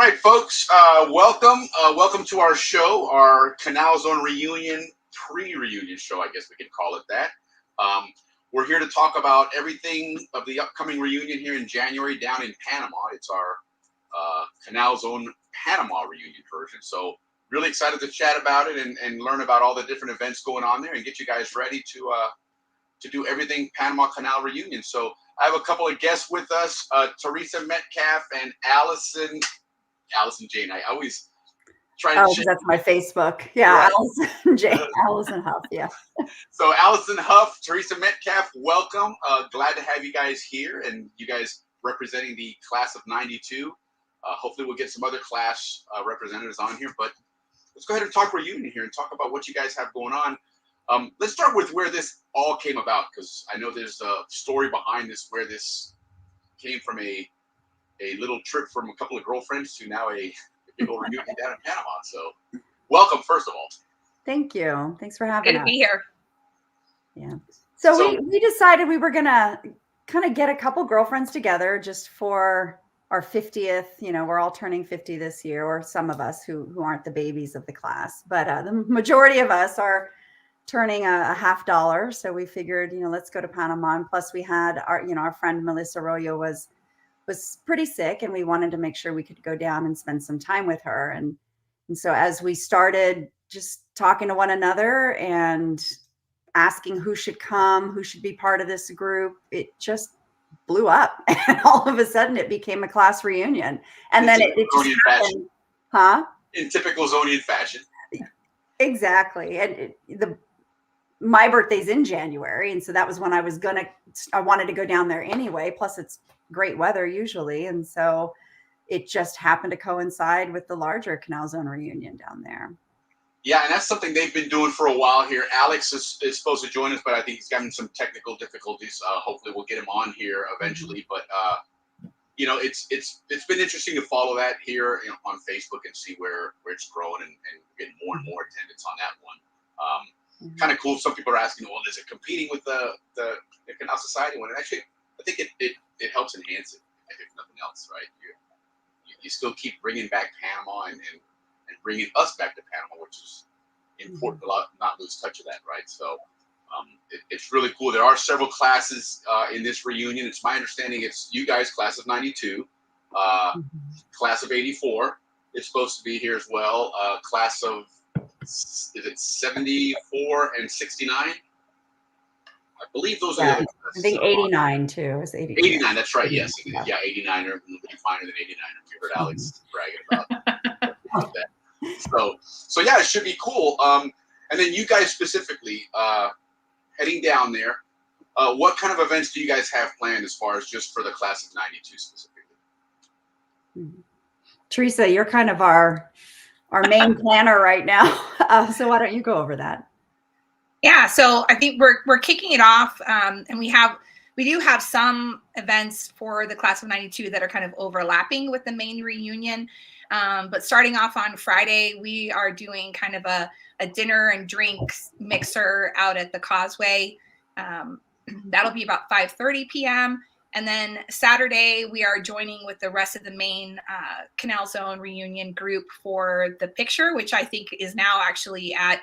right, folks. Welcome to our show, our Canal Zone reunion, pre-reunion show. I guess we could call it that. Um, we're here to talk about everything of the upcoming reunion here in January down in Panama. It's our Canal Zone Panama reunion version. So really excited to chat about it and learn about all the different events going on there and get you guys ready to do everything Panama Canal reunion. So I have a couple of guests with us, Teresa Metcalf and Allison Jane. I always try to change. That's my Facebook. Yeah, right. Allison Huff. Yeah. So Allison Huff, Teresa Metcalf, welcome. Glad to have you guys here and you guys representing the class of '92. Hopefully we'll get some other class representatives on here, but let's go ahead and talk reunion here and talk about what you guys have going on. Let's start with where this all came about, because I know there's a story behind this, where this came from a little trip from a couple of girlfriends to now a big old reunion down in Panama. So welcome, first of all. Thank you. Thanks for having us. Good to be here. Yeah. So we decided we were going to kind of get a couple girlfriends together just for our 50th. You know, we're all turning 50 this year, or some of us who aren't the babies of the class. But the majority of us are turning a $50. So we figured, let's go to Panama. And plus we had our friend Melissa Arroyo was pretty sick, and we wanted to make sure we could go down and spend some time with her. And so as we started just talking to one another and asking who should come, who should be part of this group, it just blew up. And all of a sudden it became a class reunion. And then it just happened. Huh? In typical Zonian fashion. Exactly. And my birthday's in January. And so that was when I wanted to go down there anyway. Plus it's great weather usually. And so it just happened to coincide with the larger Canal Zone reunion down there. Yeah, and that's something they've been doing for a while here. Alex is supposed to join us, but I think he's having some technical difficulties. Hopefully we'll get him on here eventually. Mm-hmm. But it's been interesting to follow that here on Facebook and see where it's growing and getting more and more attendance on that one. Kind of cool. Some people are asking, well, is it competing with the Canal Society one? And actually, I think it helps enhance it, if nothing else, right? You still keep bringing back Panama and bringing us back to Panama, which is important to not lose touch of that, right? So it's really cool. There are several classes in this reunion. It's my understanding it's you guys, class of '92, class of '84. It's supposed to be here as well. Class of, is it 74 and 69? I believe those are the other classes. I think 89 too. It's 89, that's right. Yes. Yeah, 89 are finer than 89. You heard Alex bragging about that. So yeah, it should be cool. And then you guys specifically heading down there, what kind of events do you guys have planned as far as just for the class of '92 specifically? Teresa, you're kind of our main planner right now. So why don't you go over that? Yeah, so I think we're kicking it off, and we do have some events for the class of '92 that are kind of overlapping with the main reunion. But starting off on Friday, we are doing kind of a dinner and drinks mixer out at the Causeway. That'll be about 5:30 p.m. And then Saturday, we are joining with the rest of the main Canal Zone reunion group for the picture, which I think is now actually at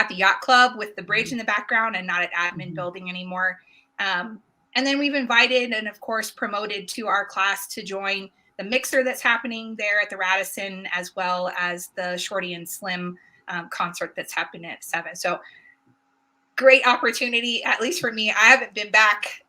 the yacht club with the bridge in the background and not at admin building anymore. And then we've invited and of course promoted to our class to join the mixer that's happening there at the Radisson, as well as the Shorty and Slim concert that's happening at 7. So great opportunity, at least for me. I haven't been back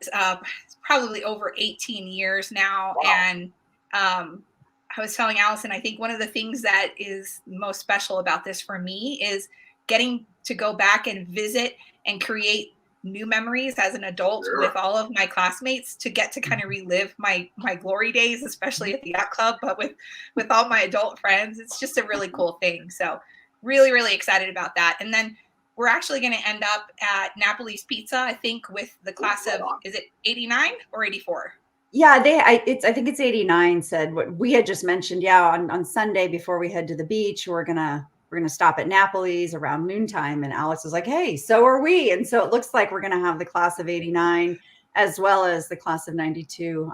probably over 18 years now. Wow. And I was telling Allison, I think one of the things that is most special about this for me is getting to go back and visit and create new memories as an adult with all of my classmates, to get to kind of relive my glory days, especially at the yacht club, but with all my adult friends. It's just a really cool thing. So really, really excited about that. And then we're actually going to end up at Napoli's Pizza, I think, with the class of, is it 89 or 84? Yeah, I think it's 89 said what we had just mentioned. Yeah, on Sunday before we head to the beach, we're gonna stop at Napoli's around noontime. And Alex was like, hey, so are we. And so it looks like we're gonna have the class of 89 as well as the class of 92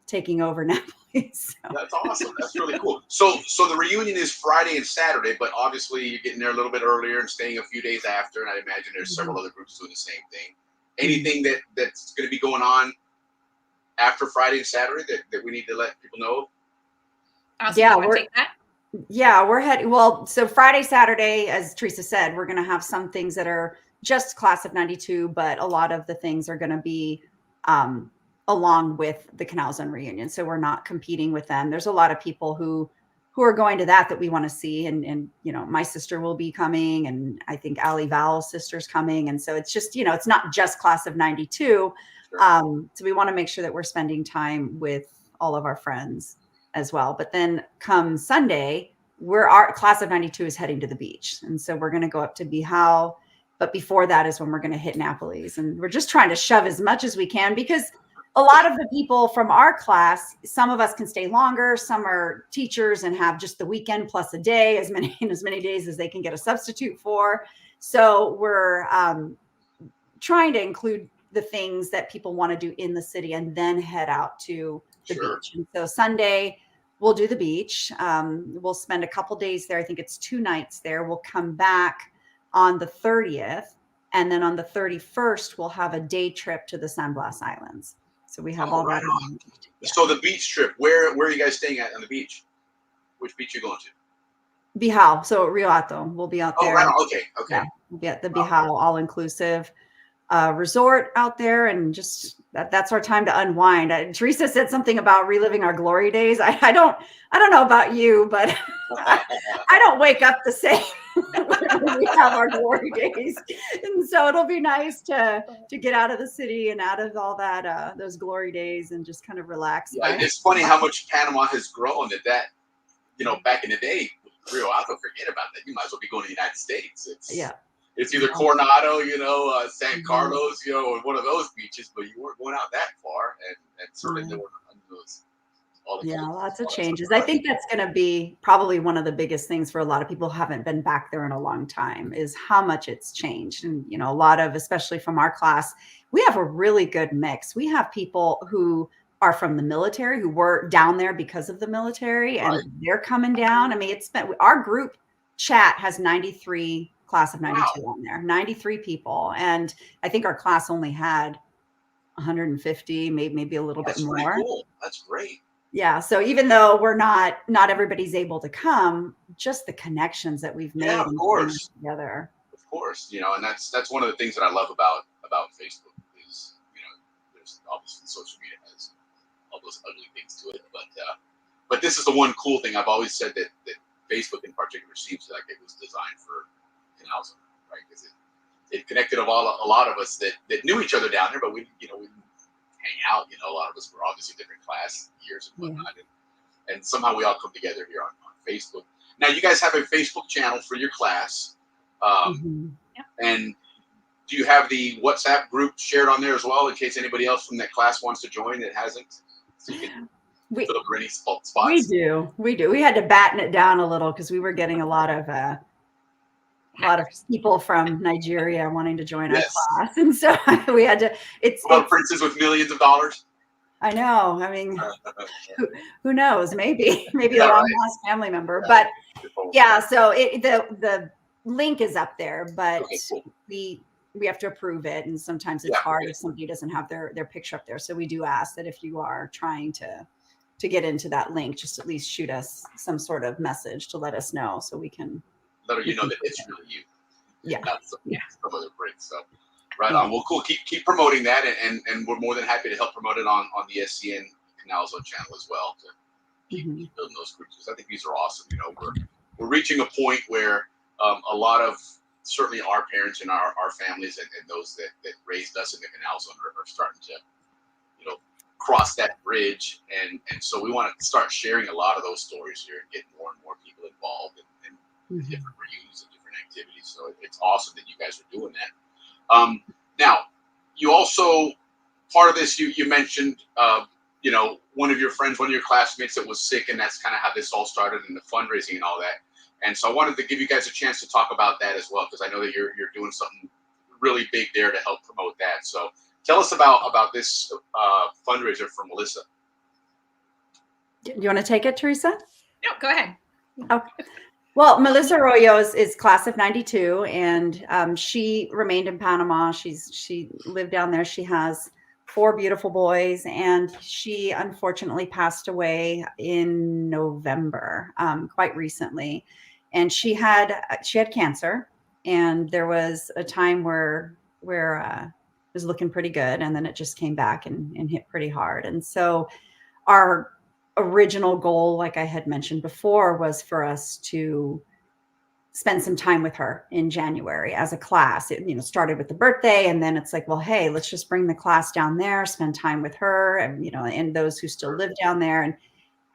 taking over Napoli. So. That's awesome. That's really cool. So the reunion is Friday and Saturday, but obviously you're getting there a little bit earlier and staying a few days after. And I imagine there's several other groups doing the same thing. Anything that's going to be going on after Friday and Saturday that we need to let people know? Awesome. We're heading. Well, so Friday, Saturday, as Teresa said, we're going to have some things that are just class of 92, but a lot of the things are going to be along with the Canal Zone reunion. So we're not competing with them. There's a lot of people who are going to that we want to see. And, you know, my sister will be coming, and I think Ali Val's sister's coming. And so it's just, you know, it's not just class of 92. Sure. So we want to make sure that we're spending time with all of our friends as well. But then come Sunday, our class of 92 is heading to the beach. And so we're going to go up to Bihao. But before that is when we're going to hit Napoli's. And we're just trying to shove as much as we can, because a lot of the people from our class, some of us can stay longer. Some are teachers and have just the weekend plus a day, as many days as they can get a substitute for. So we're trying to include the things that people want to do in the city and then head out to the beach. And so Sunday we'll do the beach. We'll spend a couple days there. I think it's 2 nights there. We'll come back on the 30th. And then on the 31st, we'll have a day trip to the San Blas Islands. So we have all that. Yeah. So the beach trip, where are you guys staying at on the beach? Which beach are you going to? Bihao. So Rio Hato. We'll be out there. Oh, right. Okay. Yeah, we'll be at the Bihao all-inclusive resort out there, and just that's our time to unwind. Teresa said something about reliving our glory days. I don't know about you, but I don't wake up the same when we have our glory days. And so it'll be nice to get out of the city and out of all that those glory days and just kind of relax. Yeah, it's funny how much Panama has grown. That you know, back in the day, Rio Hato, forget about that. You might as well be going to the United States. It's either Coronado, you know, San Carlos, you know, or one of those beaches, but you weren't going out that far, and certainly there were those. Lots of changes. I think that's going to be probably one of the biggest things for a lot of people who haven't been back there in a long time, is how much it's changed. And, you know, a lot of, especially from our class, we have a really good mix. We have people who are from the military, who were down there because of the military, and they're coming down. I mean, our group chat has 93 class of 92 on there, 93 people. And I think our class only had 150, maybe a little bit more. Cool. That's great. Yeah. So even though we're not everybody's able to come, just the connections that we've made together. Of course, you know, and that's one of the things that I love about Facebook is, you know, there's obviously social media has all those ugly things to it, but this is the one cool thing. I've always said that Facebook in particular seems like it was designed for Canal Zone, right? Because it connected a lot of us that knew each other down there, but we didn't hang out. You know, a lot of us were obviously different class years and whatnot, and somehow we all come together here on Facebook. Now, you guys have a Facebook channel for your class, and do you have the WhatsApp group shared on there as well in case anybody else from that class wants to join that hasn't? So you can fill up any spots. We do. We had to batten it down a little because we were getting a lot of people from Nigeria wanting to join our class, and so we had to. It's princes with millions of dollars. I know. I mean, who knows? Maybe a long lost family member. But yeah, so the link is up there, but we have to approve it, and sometimes it's hard if somebody doesn't have their picture up there. So we do ask that if you are trying to get into that link, just at least shoot us some sort of message to let us know so we can. Let you know that it's really you. Not some other Brits. So right on. Well, cool. Keep promoting that, and we're more than happy to help promote it on the SCN Canal Zone channel as well to keep building those groups, because I think these are awesome. You know, we're reaching a point where a lot of certainly our parents and our families and those that raised us in the Canal Zone are starting to, you know, cross that bridge, and so we want to start sharing a lot of those stories here and get more and more people involved in different reunions and different activities. So it's awesome that you guys are doing that. Now, you also, part of this, you mentioned, you know, one of your friends, one of your classmates that was sick, and that's kind of how this all started, and the fundraising and all that. And so I wanted to give you guys a chance to talk about that as well, because I know that you're doing something really big there to help promote that. So tell us about this fundraiser for Melissa. Do you want to take it, Teresa? No, go ahead. Okay. Well, Melissa Arroyo is class of 92, and she remained in Panama. She lived down there. She has 4 beautiful boys, and she unfortunately passed away in November, quite recently. And she had cancer, and there was a time where it was looking pretty good, and then it just came back and hit pretty hard. And so our original goal, like I had mentioned before, was for us to spend some time with her in January as a class. It, started with the birthday, and then it's like, well, hey, let's just bring the class down there, spend time with her, and and those who still live down there.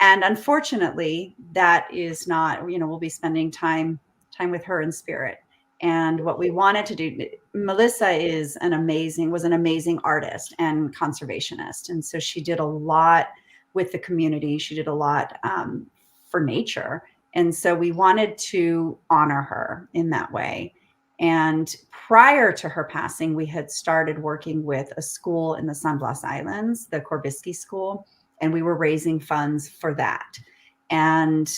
And unfortunately, that is not, we'll be spending time with her in spirit. And what we wanted to do, Melissa was an amazing artist and conservationist, and so she did a lot with the community. She did a lot for nature. And so we wanted to honor her in that way. And prior to her passing, we had started working with a school in the San Blas Islands, the Corbisky School, and we were raising funds for that. And,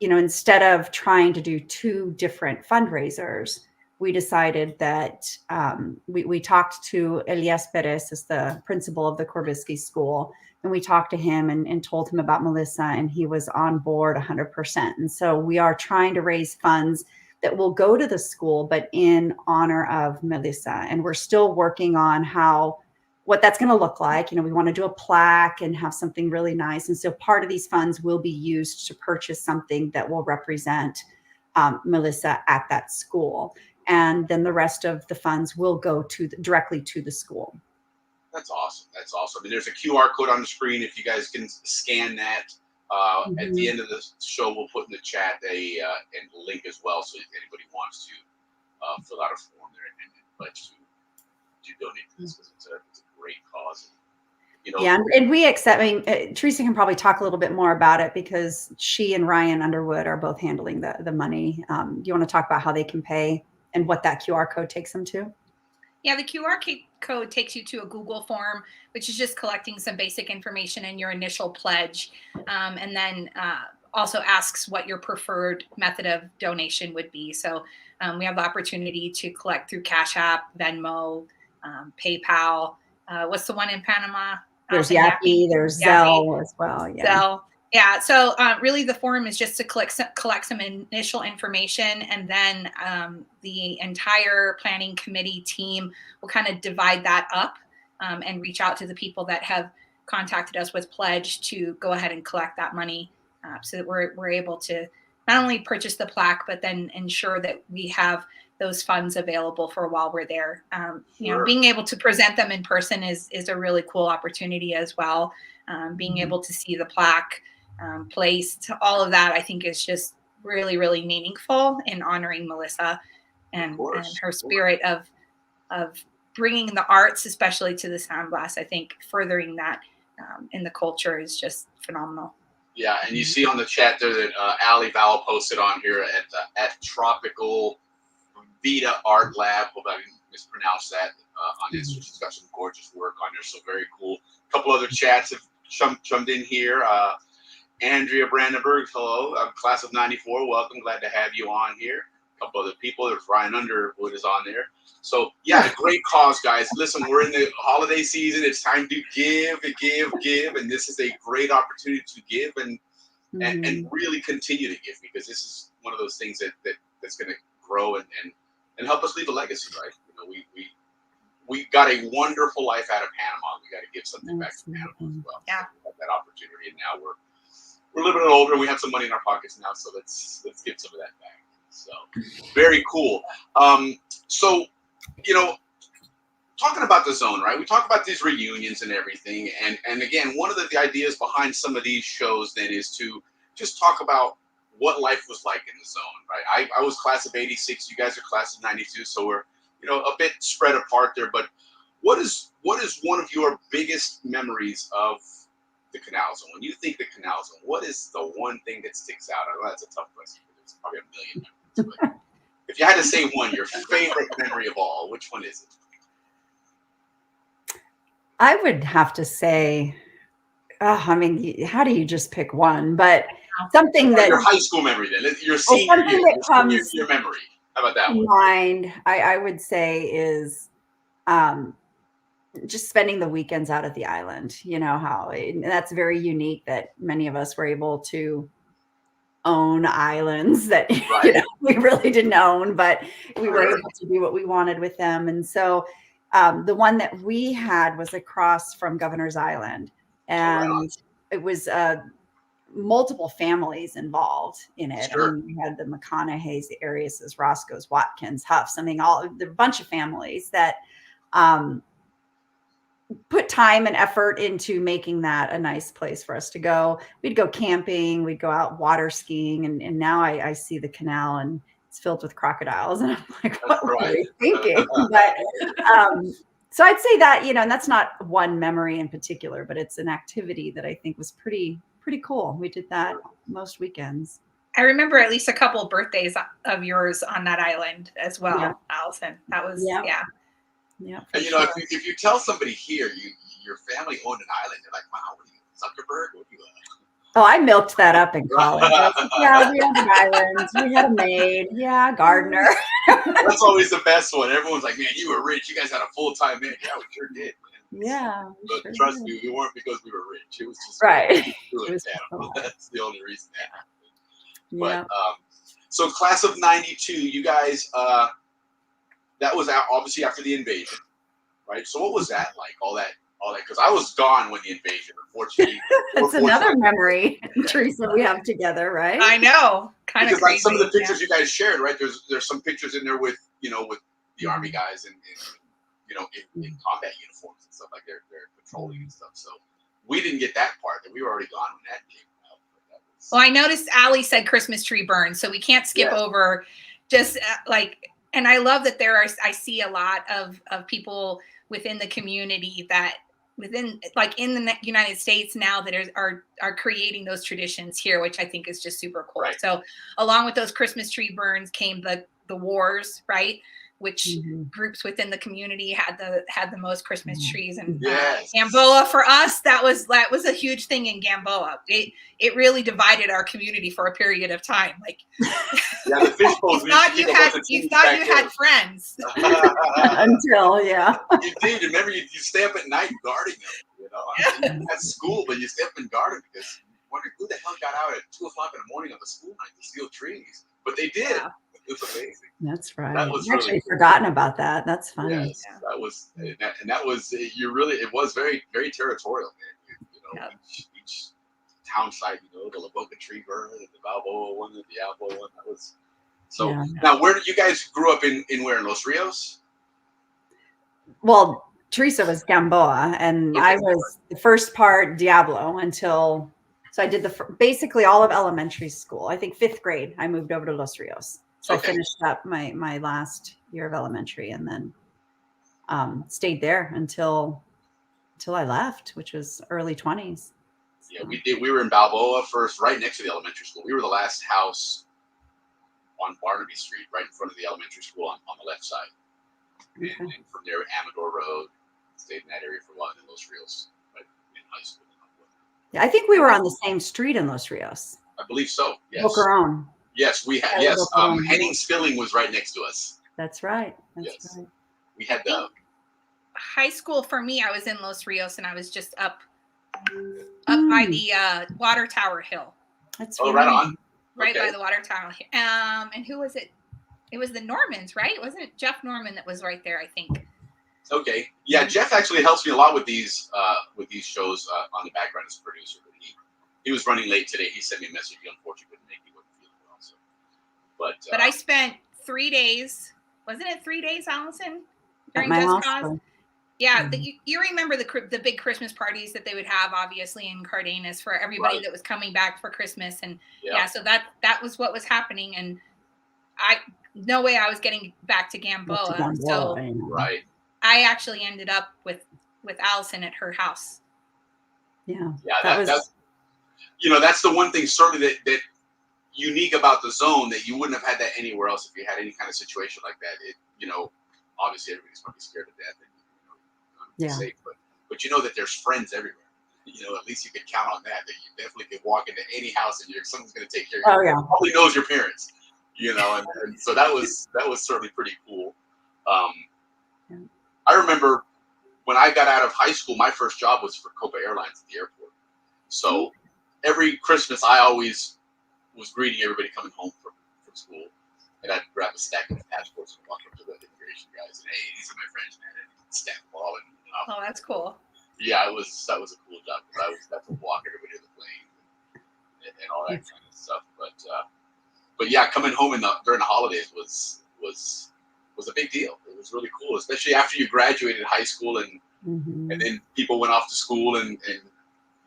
instead of trying to do 2 different fundraisers, we decided that we talked to Elias Perez, as the principal of the Corbisky School, and we talked to him and told him about Melissa, and he was on board 100%. And so we are trying to raise funds that will go to the school, but in honor of Melissa. And we're still working on what that's going to look like. We want to do a plaque and have something really nice. And so part of these funds will be used to purchase something that will represent Melissa at that school. And then the rest of the funds will go directly to the school. That's awesome. That's awesome. And there's a QR code on the screen if you guys can scan that. At the end of the show, we'll put in the chat a link as well, so if anybody wants to fill out a form there and pledge to donate to this, because it's a great cause. Yeah, and we accept. Teresa can probably talk a little bit more about it because she and Ryan Underwood are both handling the money. Do you want to talk about how they can pay and what that QR code takes them to? Yeah, the QR code takes you to a Google form, which is just collecting some basic information in your initial pledge. And then also asks what your preferred method of donation would be. So we have the opportunity to collect through Cash App, Venmo, PayPal. What's the one in Panama? There's Yappy, there's Zelle as well. Yeah. Zelle. Yeah. So really the form is just to collect some initial information, and then the entire planning committee team will kind of divide that up and reach out to the people that have contacted us with pledge to go ahead and collect that money so that we're able to not only purchase the plaque, but then ensure that we have those funds available for while we're there. Being able to present them in person is a really cool opportunity as well. Being able to see the plaque placed, all of that, I think is just really, really meaningful in honoring Melissa and her spirit of bringing the arts, especially to the San Blas. I think furthering that in the culture is just phenomenal. Yeah, and you see on the chat there that Ali Val posted on here at Tropical Vita Art Lab. Hope I didn't mispronounce that on Instagram. She's got some gorgeous work on there, so very cool. A couple other chats have chummed in here. Andrea Brandenburg, hello. I'm class of 94. Welcome. Glad to have you on here. A couple other people. There's Ryan Underwood is on there. So, yeah, great cause, guys. Listen, we're in the holiday season. It's time to give. And this is a great opportunity to give and really continue to give, because this is one of those things that's going to grow and help us leave a legacy, right? We got a wonderful life out of Panama. We got to give something back to Panama as well. Yeah. So we have that opportunity, and now we're a little bit older. We have some money in our pockets now, so let's give some of that back. So very cool. So talking about the zone, right? We talk about these reunions and everything, and again, one of the ideas behind some of these shows then is to just talk about what life was like in the zone, right? I was class of 86. You guys are class of 92, so we're a bit spread apart there. But what is one of your biggest memories of the Canal Zone? When you think the Canal Zone, what is the one thing that sticks out? I know that's a tough question. There's probably a million memories. But if you had to say one, your favorite memory of all, which one is it? I would have to say, I mean, how do you just pick one? But something that your high school memory, then your well, senior something year, that comes your memory. How about that to one? mind, I would say is just spending the weekends out at the island. You know how that's very unique that many of us were able to own islands that Right. we really didn't own, but we were Sure. able to do what we wanted with them. And so the one that we had was across from Governor's Island, and it was multiple families involved in it. Sure. I mean, we had the McConaughey's, the Ariases, Roscoe's, Watkins, Huffs. I mean, a bunch of families that put time and effort into making that a nice place for us to go. We'd go camping, we'd go out water skiing, and now I see the canal and it's filled with crocodiles, and I'm like, what were we thinking? But so I'd say that, and that's not one memory in particular, but it's an activity that I think was pretty cool. We did that most weekends. I remember at least a couple of birthdays of yours on that island as well, Yeah. Allison. That was Yeah. And Sure. if you tell somebody here your family owned an island, they're like, wow, what are you, Zuckerberg? What are you? Oh, I milked that up in college. Yeah, we owned an island. We had a maid. Yeah, gardener. That's always the best one. Everyone's like, man, you were rich. You guys had a full-time maid. Yeah, we sure did, man. Yeah. But sure trust did. me, we weren't because we were rich. It was just Right. That's the only reason that happened. Yeah. But so class of '92, you guys, that was obviously after the invasion, right? So what was that like? All that, because I was gone when the invasion. Unfortunately, it's another memory, Teresa, we have together, right? I know, kind of crazy. Like some of the pictures you guys shared, right? There's some pictures in there with with the Army guys and in combat uniforms and stuff, like they're patrolling and stuff. So we didn't get that part. That we were already gone when that came out. Well, I noticed Allie said Christmas tree burn, so we can't skip over just and I love that I see a lot of people within the community that in the United States now that are creating those traditions here, which I think is just super cool. Right. So along with those Christmas tree burns came the wars, right? Which groups within the community had the most Christmas trees, and Gamboa for us, that was a huge thing in Gamboa. It really divided our community for a period of time. Like, the fishbowls. you thought you had friends until you did. Remember, you stay up at night guarding them. At school, but you stay up and guard them because you wonder who the hell got out at 2:00 in the morning on the school night to steal trees, but they did. Yeah. It was amazing. That's right. That was I've actually forgotten about that. That's funny. Yes, that was, and that was it was very, very territorial, man. Each town site, the La Boca tree burn, the Balboa one, the Diablo one. That was so. Yeah. Now, where did you guys grew up in where, in Los Rios? Well, Teresa was Gamboa, and I was the first part Diablo until. So I did basically all of elementary school. I think 5th grade, I moved over to Los Rios. So I finished up my last year of elementary, and then stayed there until I left, which was early 20s. Yeah, we did. We were in Balboa first, right next to the elementary school. We were the last house on Barnaby Street, right in front of the elementary school on the left side. Okay. And from there, Amador Road, stayed in that area for a while, in Los Rios, right in high school. Yeah, I think we were on the same street in Los Rios. I believe so. Yes. Boquerón. Yes, we had. Yes, Henning Spilling was right next to us. That's right. That's right. We had the high school for me. I was in Los Rios, and I was just up by the water tower hill. That's right on. Right by the water tower. And who was it? It was the Normans, right? Wasn't it Jeff Norman that was right there? I think. Okay. Yeah, Jeff actually helps me a lot with these shows on the background as a producer. But he was running late today. He sent me a message. He unfortunately couldn't make it. He wasn't feeling well. So. But I spent 3 days. Wasn't it 3 days, Allison? During Just Cause? Yeah, you remember the big Christmas parties that they would have, obviously, in Cardenas for everybody that was coming back for Christmas, and so that was what was happening, and no way I was getting back to Gamboa. So I actually ended up with Allison at her house. Yeah, that's that's the one thing certainly that unique about the zone, that you wouldn't have had that anywhere else if you had any kind of situation like that. It obviously everybody's probably scared to death. And, safe, but but you know that there's friends everywhere. You know, at least you can count on that. That you definitely can walk into any house and someone's going to take care of you. Oh yeah. Probably knows your parents. You know, and so that was certainly pretty cool. I remember when I got out of high school, my first job was for Copa Airlines at the airport. So every Christmas, I always was greeting everybody coming home from school, and I'd grab a stack of passports and walk up to the immigration guys and, hey, these are my friends, man, and stamp them all. And oh, that's cool. Yeah, that was a cool job because I was got to walk everybody to the plane and all that kind of stuff. But yeah, coming home during the holidays was a big deal. It was really cool, especially after you graduated high school and then people went off to school and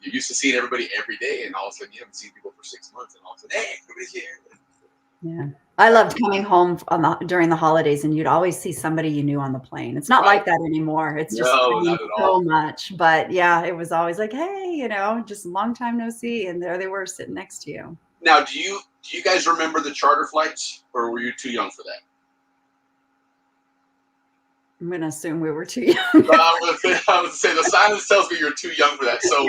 you're used to seeing everybody every day, and all of a sudden you haven't seen people for 6 months, and all of a sudden, hey, everybody's here. Yeah, I loved coming home during the holidays, and you'd always see somebody you knew on the plane. It's not like that anymore. It's just not at so all. much. But yeah, it was always like, hey, you know, just a long time no see, and there they were sitting next to you. Now, do you guys remember the charter flights, or were you too young for that? I'm going to assume we were too young. I would say the silence tells me you're too young for that. So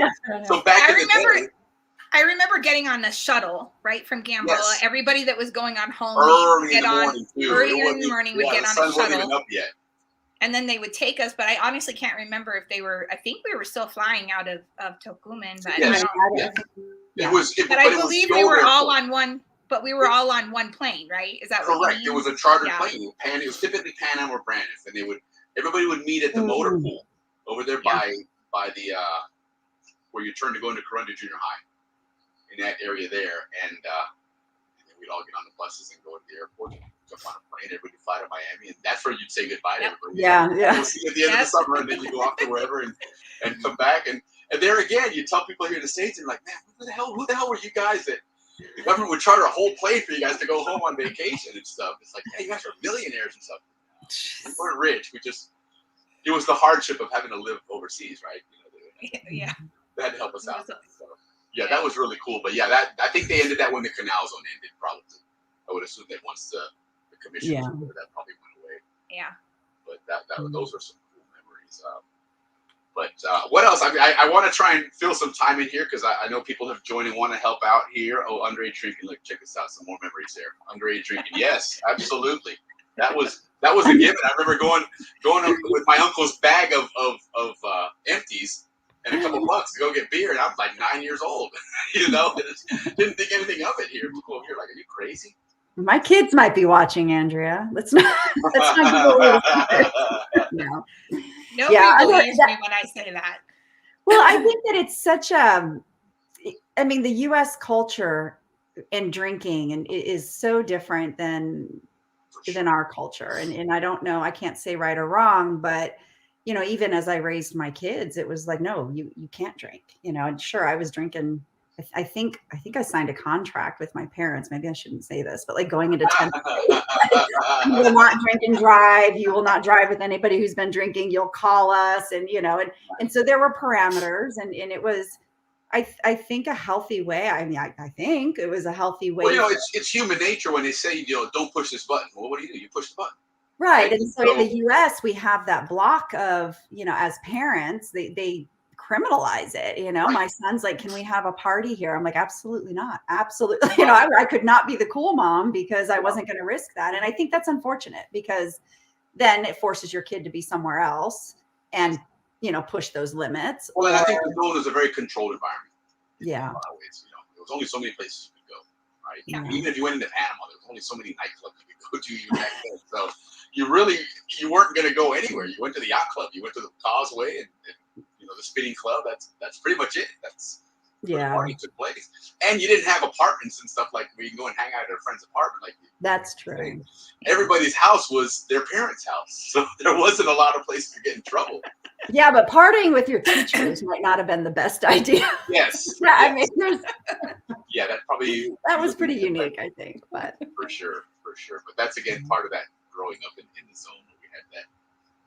back in the day. I remember getting on the shuttle, right, from Gamboa. Yes. Everybody that was going on home early in the morning would get on the shuttle. Wasn't even up yet. And then they would take us, but I honestly can't remember if they were. I think we were still flying out of Tocumen, but yes. But I believe we were all on one. But we were all on one plane, right? Is that correct? What you mean? It was a chartered plane. It was typically Pan Am or Braniff, and everybody would meet at the motor pool over there by the where you turn to go into Corunda Junior High, in that area there, and then we'd all get on the buses and go to the airport, jump on a plane, everybody fly to Miami, and that's where you'd say goodbye to everybody. We'll see you at the end of the summer, and then you go off to wherever and come back, and there again, you tell people here in the States, and like, man, who the hell were you guys that the government would charter a whole plane for you guys to go home on vacation and stuff? It's like, yeah, you guys are millionaires and stuff. We weren't rich. It was the hardship of having to live overseas, right? Yeah. That had to help us out. So, yeah, that was really cool. But yeah, I think they ended that when the Canal Zone ended, probably. I would assume that once the commission was over, that probably went away. Yeah. But those are some cool memories. But what else? I want to try and fill some time in here because I know people have joined and want to help out here. Oh, underage drinking. Look, check this out. Some more memories there. Underage drinking. Yes, absolutely. That was a given. I remember going with my uncle's bag of empties and a couple bucks to go get beer, and I was like 9 years old. Didn't think anything of it here. People over here like, are you crazy? My kids might be watching, Andrea. Let's not go no. Nobody believes me when I say that. Well, I think that it's such I mean, the U.S. culture and drinking and is so different than our culture. And I don't know, I can't say right or wrong, but even as I raised my kids, it was like, no, you can't drink, and sure, I was drinking. I think I signed a contract with my parents. Maybe I shouldn't say this, but like going into 10th grade, you will not drink and drive. You will not drive with anybody who's been drinking. You'll call us. And, and so there were parameters and it was, I think a healthy way. I mean, I think it was a healthy way. Well, it's human nature when they say, don't push this button. Well, what do? You push the button. Right. And so in the US, we have that block of, as parents, they criminalize it. My son's like, can we have a party here? I'm like, absolutely not. Absolutely. I could not be the cool mom because I wasn't going to risk that. And I think that's unfortunate because then it forces your kid to be somewhere else and, push those limits. Well, and I think the zone is a very controlled environment. Yeah. In a lot of ways, there was only so many places you could go, right? Yeah. Even if you went into Panama, there was only so many nightclubs you could go to even back then. So you weren't going to go anywhere. You went to the yacht club, you went to the Causeway and the spinning club. That's pretty much it. That's where the party took place. And you didn't have apartments and stuff like where you can go and hang out at a friend's apartment. Like that's true. Everybody's house was their parents' house, so there wasn't a lot of places to get in trouble. Yeah, but partying with your teachers might not have been the best idea. Yes. Yeah, I mean, that was pretty unique, I think. But for sure. But that's again part of that growing up in the zone where we had that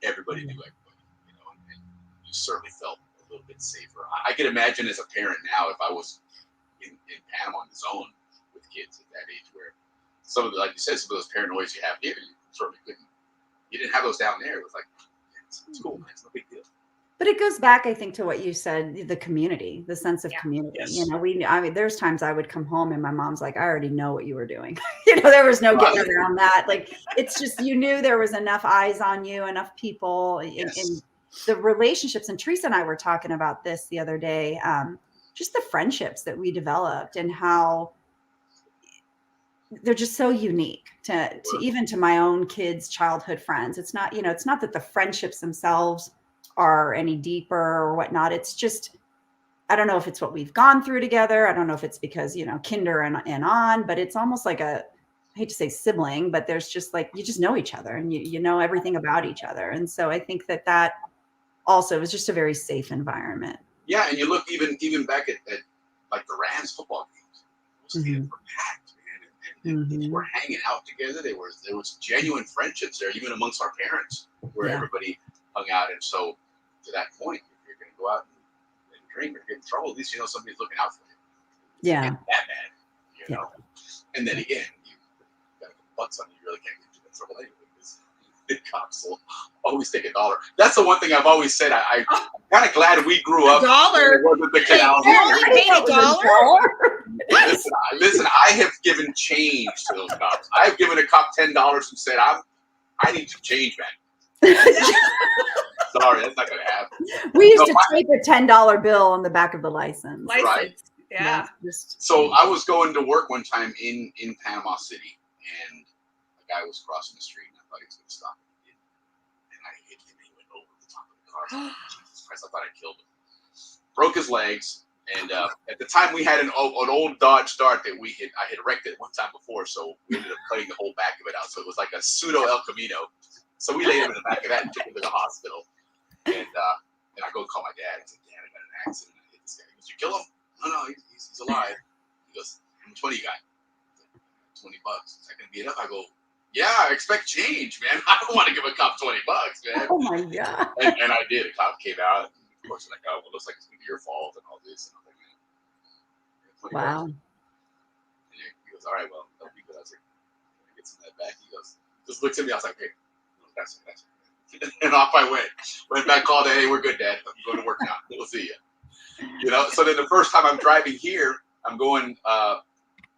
everybody knew everybody, and you certainly felt a little bit safer. I can imagine as a parent now if I was in Panama in the zone with kids at that age where some of the, like you said, some of those paranoias you have here, you certainly couldn't. You didn't have those down there. It was like, it's cool, man. It's no big deal. But it goes back, I think, to what you said, the community, the sense of community. Yes. You know, I mean, there's times I would come home and my mom's like, I already know what you were doing. You know, there was no getting around that. Like, it's just, you knew there was enough eyes on you, enough people, and the relationships. And Teresa and I were talking about this the other day, just the friendships that we developed and how they're just so unique to even to my own kids' childhood friends. It's not, you know, it's not that the friendships themselves are any deeper or whatnot. It's just, I don't know if it's what we've gone through together. I don't know if it's because, you know, kinder and on, but it's almost like I hate to say sibling, but there's just like, you just know each other and you know everything about each other. And so I think that also is just a very safe environment. Yeah. And you look even back at like the Rams football games, those stadiums were packed, man. And people were hanging out together. There was genuine friendships there, even amongst our parents, where everybody hung out. And so to that point, if you're going to go out and drink or get in trouble, at least you know somebody's looking out for you. It's Yeah. not that bad, you know. And then again, you got a bucks on you, really can't get you in trouble anyway, because the cops will always take $1. That's the one thing I've always said. I'm kind of glad we grew up. $1. It wasn't the Canal. You paid $1? Listen, I have given change to those cops. I've given a cop $10 and said, I need some change, man. Sorry, that's not going to happen. We used to tape a $10 bill on the back of the license. Right. Yeah. So I was going to work one time in Panama City, and a guy was crossing the street, and I thought he was going to stop me. And I hit him, and he went over the top of the car. Jesus Christ, I thought I killed him. Broke his legs. And at the time, we had an old Dodge Dart that I had wrecked it one time before, so we ended up cutting the whole back of it out. So it was like a pseudo El Camino. So we laid him in the back of that and took him to the hospital. And I go call my dad. I said, Dad, I got an accident. I hit this guy. He goes, you kill him? No, he's alive. He goes, how much money you got? $20. Is that going to be enough? I go, yeah, I expect change, man. I don't want to give a cop $20, man. Oh my God. And I did. A cop came out. Of course, like, oh, well, it looks like it's going to be your fault and all this. And I'm like, man, wow. And he goes, all right, well, that'll be good. I was like, I get some of that back. He goes, just looks at me. I was like, hey, that's it. And off I went. Went back, called, hey, we're good, Dad. I'm going to work now. We'll see you. You know, so then the first time I'm driving here, I'm going,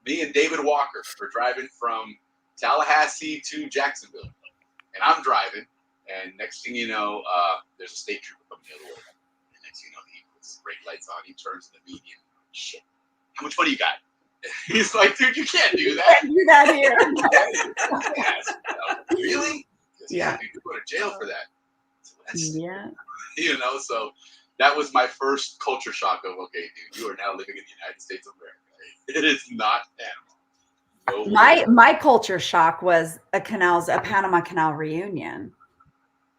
me and David Walker, we're driving from Tallahassee to Jacksonville. And I'm driving. And next thing you know, there's a state trooper coming the other way. And next thing you know, he puts his brake lights on. He turns in the median. Shit. How much money you got? He's like, dude, you can't do that. Do that here. Really? Yeah. You could go to jail for that. So yeah. You know, so that was my first culture shock of, okay, dude, you are now living in the United States of America. It is not Panama. No My culture shock was a Panama Canal reunion.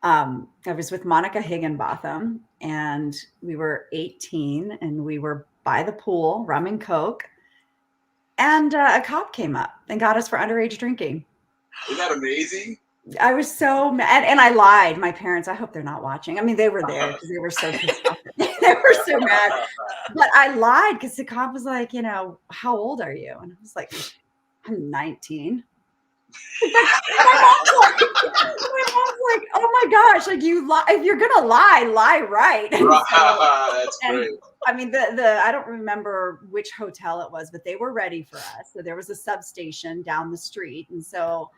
I was with Monica Higginbotham, and we were 18, and we were by the pool, rum and coke, and a cop came up and got us for underage drinking. Isn't that amazing? I was so mad, and I lied. My parents, I hope they're not watching. I mean, they were there because they were so pissed off. They were so mad. But I lied because the cop was like, you know, how old are you? And I was like, I'm 19. My mom's like, oh my gosh, like you lie. If you're gonna lie right. That's great. I mean, I don't remember which hotel it was, but they were ready for us. So there was a substation down the street, and so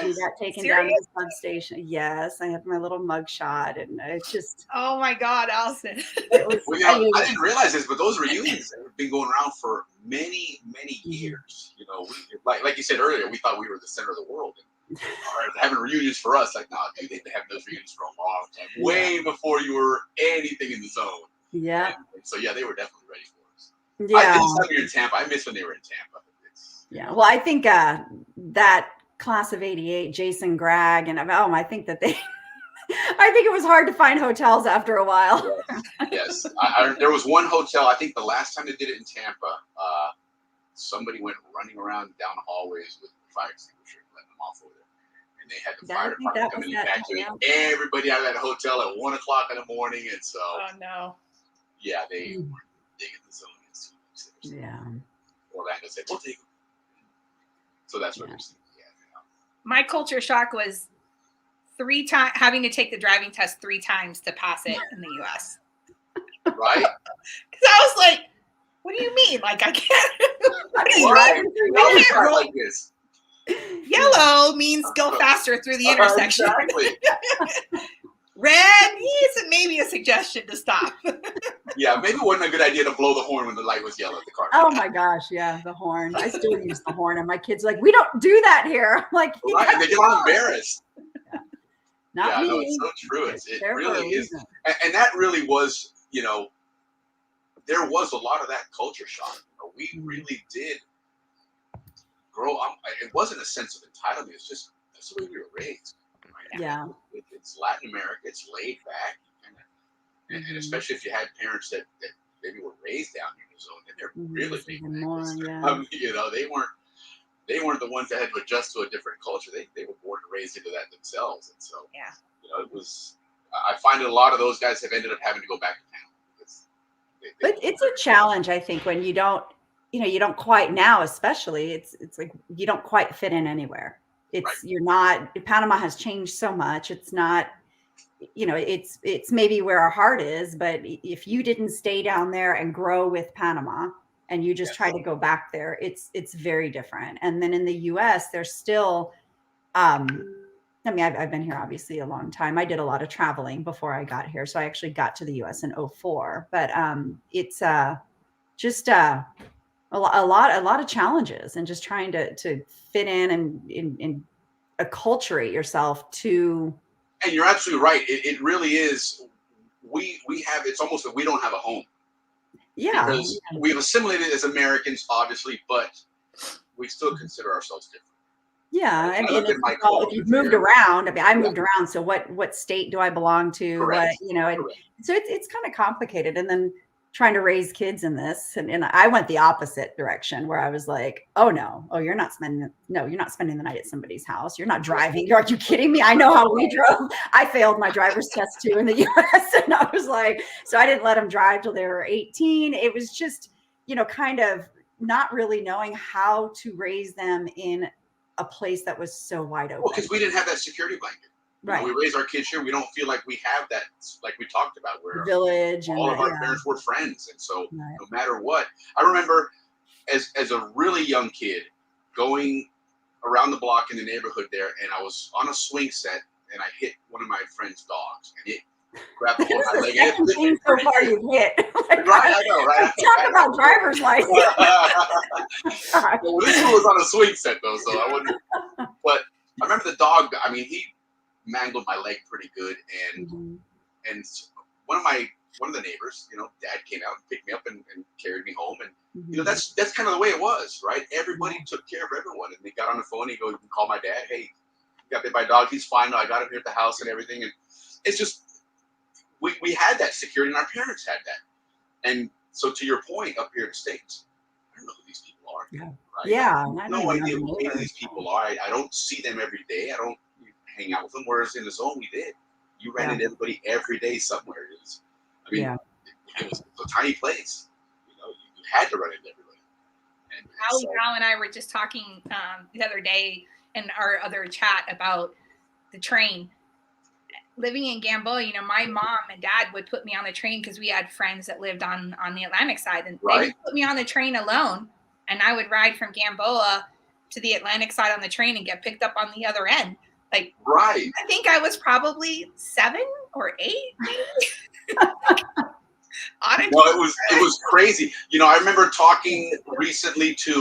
we got taken down to the substation. Yes, I had my little mug shot, and it's just. Oh my God, Allison! It was, well, you know, I didn't realize this, but those reunions have been going around for many years. You know, like you said earlier, we thought we were the center of the world. And, having reunions for us, like, no, dude, they've been having those reunions for a long time, way before you were anything in the zone. Yeah. And so yeah, they were definitely ready for us. Yeah. Anytime you're in Tampa, I miss when they were in Tampa. Yeah. Well, I think that class of '88, Jason Gregg, and I think that they. I think it was hard to find hotels after a while. Yes. There was one hotel. I think the last time they did it in Tampa, somebody went running around down the hallways with the fire extinguisher, letting them off over there. And they had the fire department come in and evacuate everybody out of that hotel at 1 o'clock in the morning. And so, oh no. Yeah, they were digging the zone. Yeah. Orlando said, we'll take them. So that's what they're seeing. Yeah. My culture shock was having to take the driving test 3 times to pass it in the US. Right? Because I was like, what do you mean? Like, I can't. Right. I can't roll. Like this. Yellow means go faster through the intersection. Exactly. Red is maybe a suggestion to stop. Yeah, maybe it wasn't a good idea to blow the horn when the light was yellow at the car. Oh my gosh, yeah, the horn. I still use the horn, and my kids are like, we don't do that here. I'm like, right, and they get all embarrassed. Yeah. Not me. No, it's so true. It really is, and that really was, there was a lot of that culture shock. We really did grow up. It wasn't a sense of entitlement. It's just that's the way we were raised. Right? Yeah. It's Latin America. It's laid back, and especially if you had parents that maybe were raised down here in the zone, then they're really laid back. They weren't the ones that had to adjust to a different culture. They were born and raised into that themselves, and so it was. I find that a lot of those guys have ended up having to go back to town. But it's a challenge, I think, when you don't quite now, especially it's like you don't quite fit in anywhere. You're not. Panama has changed so much. It's not, it's maybe where our heart is, but if you didn't stay down there and grow with Panama and you just try to go back there, it's very different. And then in the US, there's still, I've been here obviously a long time. I did a lot of traveling before I got here. So I actually got to the US in 2004, but it's just a lot of challenges and just trying to fit in and acculturate yourself to. And you're absolutely right. It really is. We have, it's almost that we don't have a home. Yeah. Because we've assimilated as Americans, obviously, but we still consider ourselves different. Yeah, I mean, if you've moved around, I moved around. So what state do I belong to? Correct. So it's kind of complicated. And then trying to raise kids in this, and I went the opposite direction where I was like, you're not spending the night at somebody's house. You're not driving. Are you kidding me? I know how we drove. I failed my driver's test too in the US, and I was like, so I didn't let them drive till they were 18. It was just, kind of not really knowing how to raise them in a place that was so wide open. Well, because we didn't have that security blanket. Right. We raise our kids here. We don't feel like we have that, like we talked about, where village all of our parents were friends. And so no matter what, I remember as a really young kid going around the block in the neighborhood there, and I was on a swing set and I hit one of my friend's dogs, and it grabbed the whole my leg. Thing so far you hit. Right, I know, right? Talk about driver's license. Well, this one was on a swing set though, so I wouldn't. But I remember the dog. I mean, he mangled my leg pretty good, and and one of the neighbors, dad came out and picked me up and carried me home, and that's kind of the way it was, right? Everybody took care of everyone, and they got on the phone. He goes, "You can call my dad. Hey, you got bit by a dog. He's fine. I got him here at the house and everything." And it's just we had that security, and our parents had that. And so, to your point, up here in the States, I don't know who these people are. Right? Yeah, I have no idea who any of these people are. I don't see them every day. I don't hang out with them. Whereas in the zone, we did. You ran into everybody every day somewhere. It was a tiny place. You had to run into everybody. And Al and I were just talking the other day in our other chat about the train. Living in Gamboa, my mom and dad would put me on the train because we had friends that lived on the Atlantic side, and they would put me on the train alone, and I would ride from Gamboa to the Atlantic side on the train and get picked up on the other end. Like, I think I was probably 7 or 8, maybe. No, it was crazy. I remember talking recently to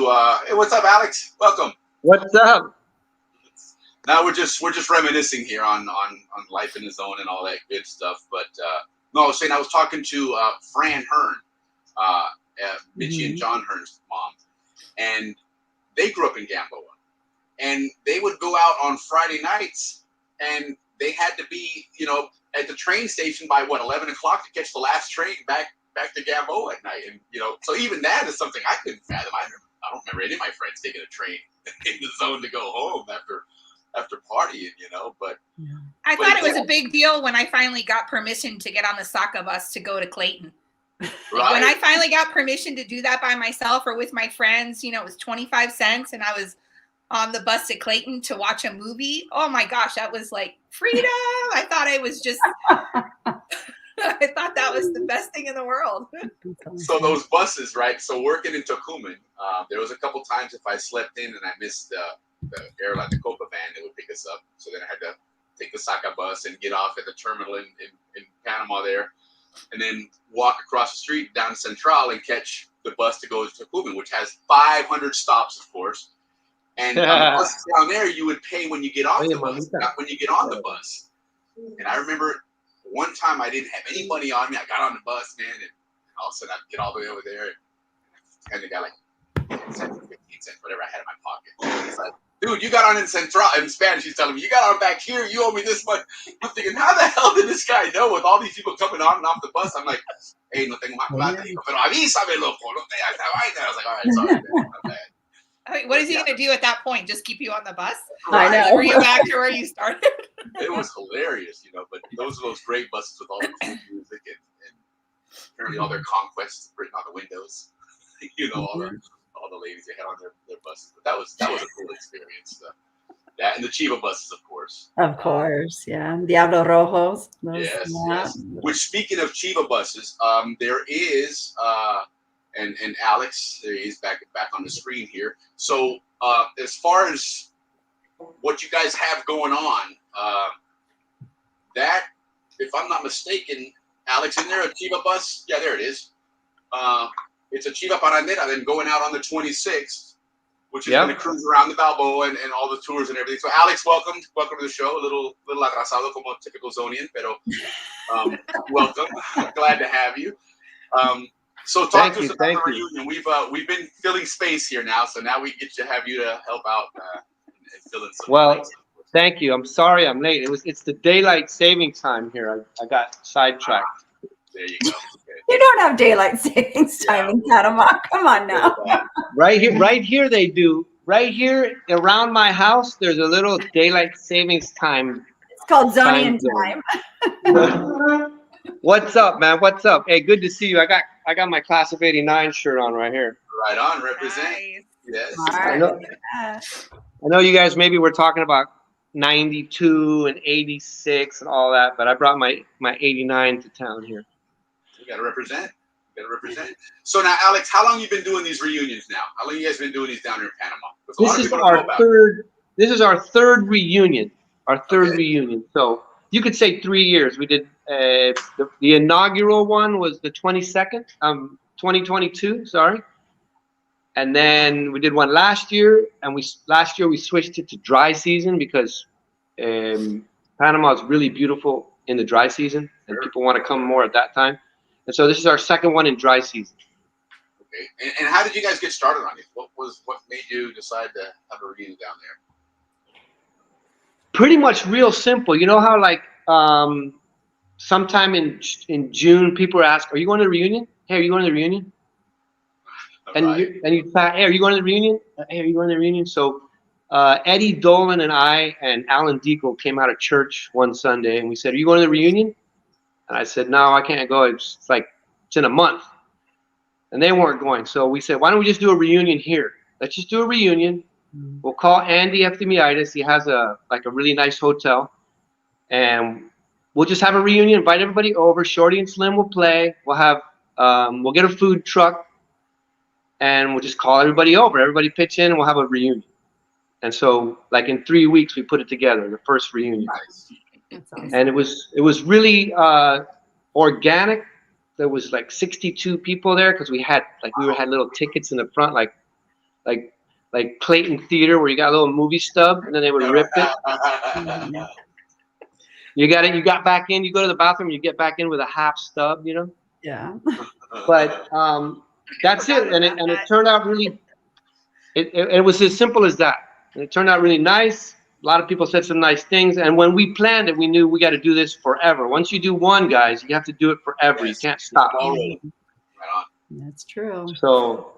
hey, what's up, Alex? Welcome. What's up? Now we're just reminiscing here on life in the zone and all that good stuff. But no, I was saying I was talking to Fran Hearn, Mitchie and John Hearn's mom, and they grew up in Gamboa, and they would go out on Friday nights, and they had to be at the train station by 11 o'clock to catch the last train back to Gamboa at night. And so even that is something I couldn't fathom. I don't remember any of my friends taking a train in the zone to go home after partying, but I thought it was a big deal when I finally got permission to get on the Saka bus to go to Clayton. When I finally got permission to do that by myself or with my friends, it was 25 cents, and I was on the bus to Clayton to watch a movie. Oh my gosh, that was like freedom. I thought I was just, I thought that was the best thing in the world. So those buses, right? So working in Tocumen, there was a couple times if I slept in and I missed the airline, the Copa van, they would pick us up. So then I had to take the Saca bus and get off at the terminal in Panama there, and then walk across the street down Central and catch the bus to go to Tocumen, which has 500 stops, of course. And on the bus down there, you would pay when you get off the bus, not when you get on the bus. And I remember one time I didn't have any money on me. I got on the bus, man, and all of a sudden I'd get all the way over there, and the guy like 10 cents, 15 cents, whatever I had in my pocket. And he's like, dude, you got on in Central, in Spanish, he's telling me, you got on back here, you owe me this much. I'm thinking, how the hell did this guy know with all these people coming on and off the bus? I'm like, hey, no tengo más plata. Pero avísame, loco, no te hagas esa vaina. I was like, all right, sorry, man, my bad. I mean, what is he going to do at that point? Just keep you on the bus? I know. Bring you back to where you started? It was hilarious, you know, but those are those great buses with all the cool music and apparently all their conquests written on the windows. You know, all the ladies they had on their buses. But that was a cool experience. That and the Chiva buses, of course. Of course, yeah. Diablo Rojos. Yes, yes. Which, speaking of Chiva buses, there is and Alex, there he is back on the screen here. So as far as what you guys have going on, that, if I'm not mistaken, Alex, isn't there a Chiva bus? Yeah, there it is. It's a Chiva Parandera, then going out on the 26th, which is going to cruise around the Balboa and all the tours and everything. So Alex, welcome to the show. A little atrasado como typical Zonian, pero welcome. Glad to have you. So talk to us about the reunion. We've been filling space here now, so now we get to have you to help out and fill in some. Well, thank you. I'm sorry I'm late. It's the daylight saving time here. I got sidetracked. There you go. Okay. You don't have daylight savings time in Panama. Come on now. Right here they do. Right here around my house, there's a little daylight savings time. It's called Zonian time. What's up, man? What's up? Hey, good to see you. I got my class of '89 shirt on right here. Right on, represent. Nice. Yes. I know you guys maybe were talking about 92 and 86 and all that, but I brought my 89 to town here. You gotta represent. So now, Alex, how long you been doing these reunions now? How long you guys been doing these down here in Panama? This is our third reunion. Reunion. So you could say 3 years. We did the inaugural one was the 22nd, 2022. Sorry. And then we did one last year, and last year we switched it to dry season because Panama is really beautiful in the dry season, and people want to come more at that time. And so this is our second one in dry season. Okay. And how did you guys get started on it? What made you decide to have a reunion down there? Pretty much real simple. You know how like sometime in June people ask, "Are you going to the reunion? Hey, are you going to the reunion?" And you thought, "Hey, are you going to the reunion? Hey, are you going to the reunion?" So Eddie Dolan and I and Alan Deagle came out of church one Sunday, and we said, "Are you going to the reunion?" And I said, "No, I can't go. It's in a month." And they weren't going. So we said, "Why don't we just do a reunion here? Let's just do a reunion. We'll call Andy Eftimiadis. He has a really nice hotel. And we'll just have a reunion, invite everybody over. Shorty and Slim will play. We'll have we'll get a food truck, and we'll just call everybody over. Everybody pitch in, and we'll have a reunion." And so like in 3 weeks we put it together, the first reunion. Nice. Awesome. And it was really organic. There was like 62 people there because we had little tickets in the front, like Clayton Theater, where you got a little movie stub and then they would rip it. You got back in, you go to the bathroom, you get back in with a half stub, you know? Yeah. But that's it. And it turned out really, it was as simple as that. And it turned out really nice. A lot of people said some nice things. And when we planned it, we knew we got to do this forever. Once you do one, guys, you have to do it forever. Yes. You can't stop. That's true. So,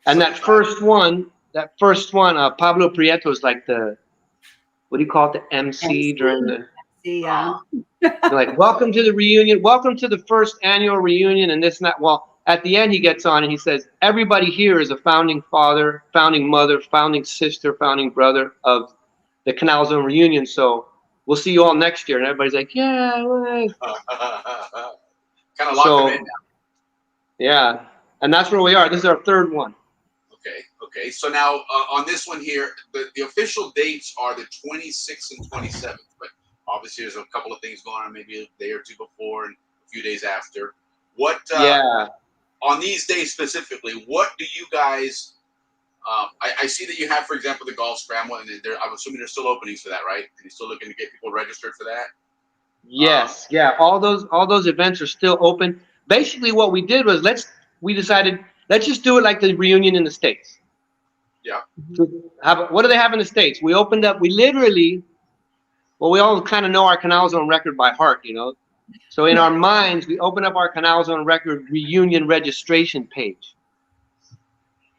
and that first one, Pablo Prieto is like what do you call it? The MC during the. Yeah. Like, welcome to the reunion. Welcome to the first annual reunion and this and that. Well, at the end he gets on and he says, everybody here is a founding father, founding mother, founding sister, founding brother of the Canal Zone reunion. So we'll see you all next year. And everybody's like, yeah. Kind of locked them in now. Yeah, and that's where we are. This is our third one. Okay. So now on this one here, the official dates are the 26th and 27th, but obviously there's a couple of things going on, maybe a day or two before and a few days after. What? On these days specifically, what do you guys? I see that you have, for example, the golf scramble, and I'm assuming there's still openings for that, right? And you're still looking to get people registered for that. Yes, all those events are still open. Basically, what we did was we decided let's just do it like the reunion in the States. Yeah. What do they have in the States? We opened up. We literally, well, we all kind of know our Canal Zone record by heart, you know. So in our minds, we open up our Canal Zone record reunion registration page.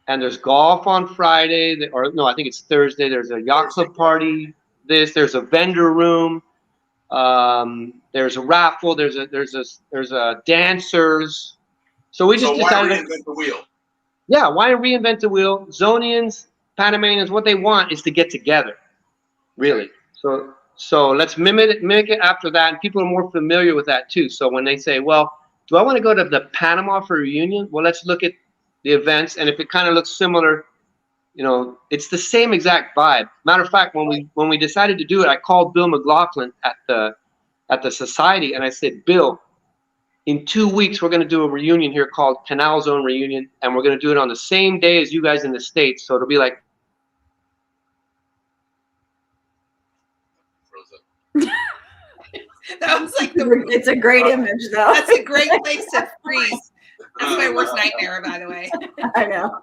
And there's golf on Friday, or no, I think it's Thursday. There's a yacht club party. There's a vendor room. There's a raffle. There's a dancers. So we just decided. Why reinvent the wheel? Yeah, why reinvent the wheel? Zonians, Panamanians, what they want is to get together, really. So let's mimic it after that, and people are more familiar with that too. So when they say, well, do I want to go to the Panama for a reunion? Well, let's look at the events, and if it kind of looks similar, you know, it's the same exact vibe. Matter of fact, when we decided to do it, I called Bill McLaughlin at the society, and I said, Bill, in 2 weeks we're going to do a reunion here called Canal Zone Reunion, and we're going to do it on the same day as you guys in the States. So it'll be like. That was like it's a great image, though. That's a great place to freeze. That's my worst nightmare, by the way. I know.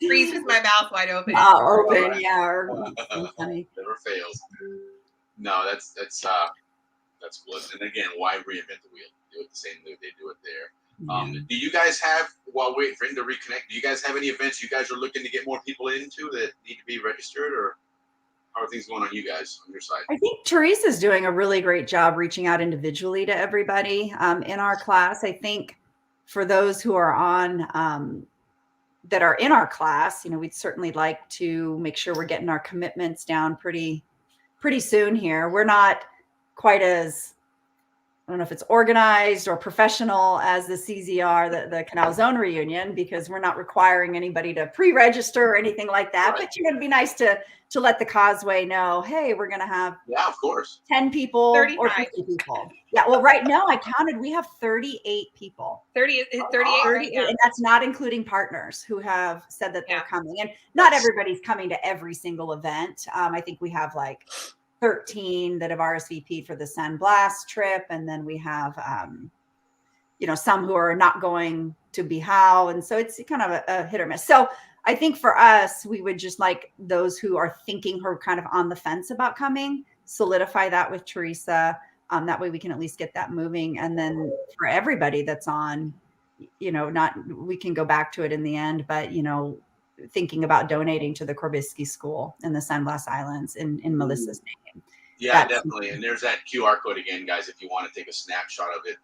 Freeze with my mouth wide open. Open, yeah. Funny. Never fails. No, that's good. And again, why reinvent the wheel? Do it the same way they do it there. Do you guys have, while waiting for him to reconnect, do you guys have any events you guys are looking to get more people into that need to be registered, or how are things going on you guys on your side? I think Teresa's doing a really great job reaching out individually to everybody in our class. I think for those who are on that are in our class, you know, we'd certainly like to make sure we're getting our commitments down pretty soon here. We're not quite as, I don't know if it's organized or professional as the CZR, the Canal Zone Reunion, because we're not requiring anybody to pre-register or anything like that. Right. But you know, it'd be nice to let the Causeway know, hey, we're going to have of course 10 people 35. or 50 people. Yeah, well, right now I counted, we have 38 people. 38, right? And that's not including partners who have said that they're coming. And not everybody's coming to every single event. I think we have like 13 that have RSVP'd for the San Blas trip. And then we have, you know, some who are not going to Bihao. And so it's kind of a hit or miss. So I think for us, we would just like those who are thinking or kind of on the fence about coming, solidify that with Teresa. That way we can at least get that moving. And then for everybody that's on, you know, we can go back to it in the end, but, you know, thinking about donating to the Corbisky School in the San Blas Islands in Melissa's name. Yeah, definitely. And there's that QR code again, guys, if you want to take a snapshot of it.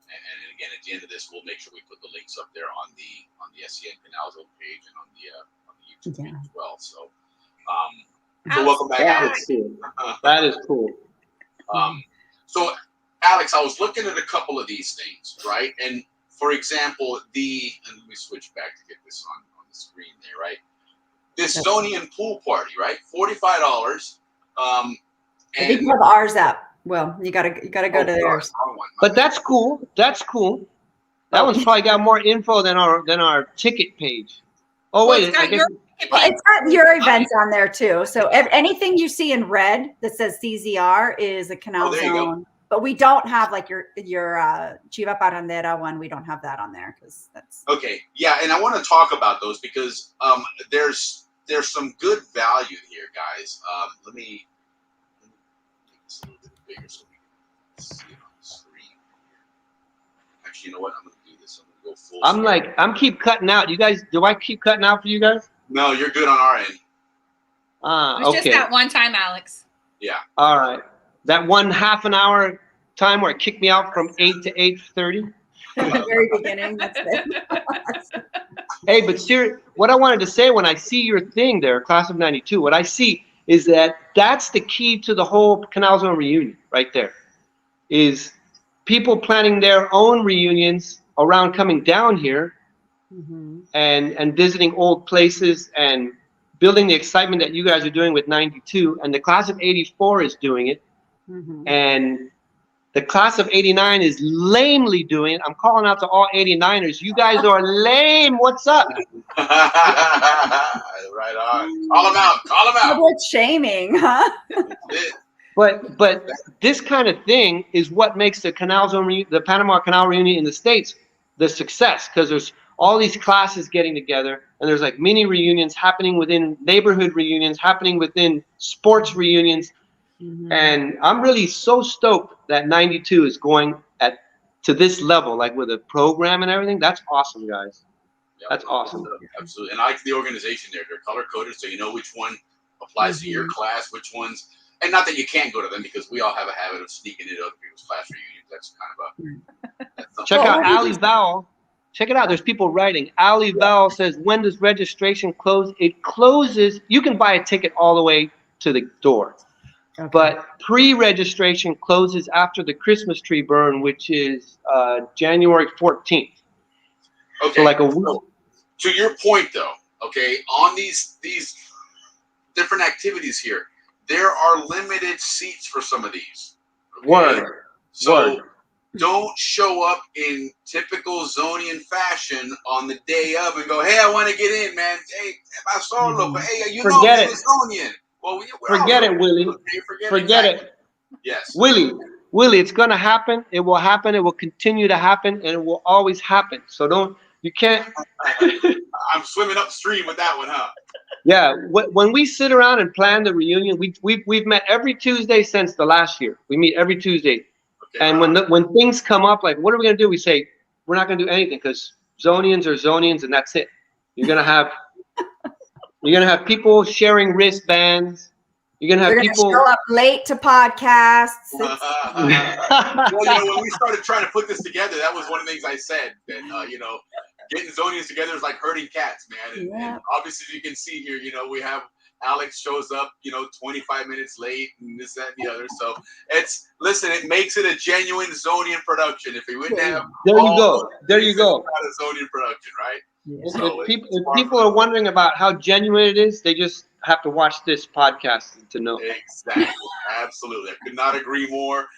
And again, at the end of this, we'll make sure we put the links up there on the SCN Canal Zone page and on the YouTube page as well. So, so welcome back, Alex. That is cool. So, Alex, I was looking at a couple of these things, right? And for example, and let me switch back to get this on the screen there, right? This Zonian pool party, right? $45. I think we have ours up. Well, you gotta go to theirs. But that's cool. That's cool. That one's probably got more info than our ticket page. Oh wait, it's got your events on there too. So anything you see in red that says CZR is a Canal Zone. But we don't have like your Chiva Parrandera one. We don't have that on there because that's okay. Yeah, and I want to talk about those because there's some good value here, guys. Let me make this a little bit bigger so we can see it on the screen. Actually, you know what? I'm gonna do this. I'm gonna go full. I'm keep cutting out. You guys, do I keep cutting out for you guys? No, you're good on our end. It was just that one time, Alex. Yeah. All right. That one half an hour time where it kicked me out from 8 to 8:30. In the very beginning. That's it. Hey, but what I wanted to say when I see your thing there, class of 92, what I see is that's the key to the whole Canal Zone reunion right there, is people planning their own reunions around coming down here and visiting old places and building the excitement that you guys are doing with 92, and the class of 84 is doing it, and the class of 89 is lamely doing it. I'm calling out to all 89ers. You guys are lame. What's up? Right on. Call them out. Call them out. Public shaming, huh? But this kind of thing is what makes the Canal Zone, the Panama Canal reunion in the States, the success, because there's all these classes getting together, and there's like mini reunions happening within neighborhood reunions, happening within sports reunions. And I'm really so stoked that 92 is going to this level, like with a program and everything. That's awesome, guys. Yep. That's awesome. Absolutely. And I like the organization there. They're color coded, so you know which one applies to your class, which ones. And not that you can't go to them, because we all have a habit of sneaking into other people's class reunions. That's kind of Check out Ali Val. Check it out. There's people writing. Ali Val says, when does registration close? It closes. You can buy a ticket all the way to the door. Okay. But pre-registration closes after the Christmas tree burn, which is January 14th. Okay. So like a week. So, to your point, though, okay, on these different activities here, there are limited seats for some of these. Okay? Word. So don't show up in typical Zonian fashion on the day of and go, hey, I want to get in, man. Hey, my solo, but hey, you know I'm Zonian. Well, forget it, Willie. Forget it. Yes. Willie, it's going to happen. It will happen. It will continue to happen, and it will always happen. So you can't. I'm swimming upstream with that one, huh? Yeah. When we sit around and plan the reunion, we've met every Tuesday since the last year. We meet every Tuesday. Okay, and when things come up, like, what are we going to do? We say, we're not going to do anything, because Zonians are Zonians, and that's it. You're going to have people sharing wristbands. You're going to have people show up late to podcasts. Well, when we started trying to put this together, that was one of the things I said. That, getting Zonians together is like herding cats, man. And obviously, you can see here, we have Alex shows up, 25 minutes late and this, that, and the other. So it makes it a genuine Zonian production. If we wouldn't have, there you go. A Zonian production, right? Yeah. So if people are wondering about how genuine it is, they just have to watch this podcast to know. Exactly. Absolutely. I could not agree more.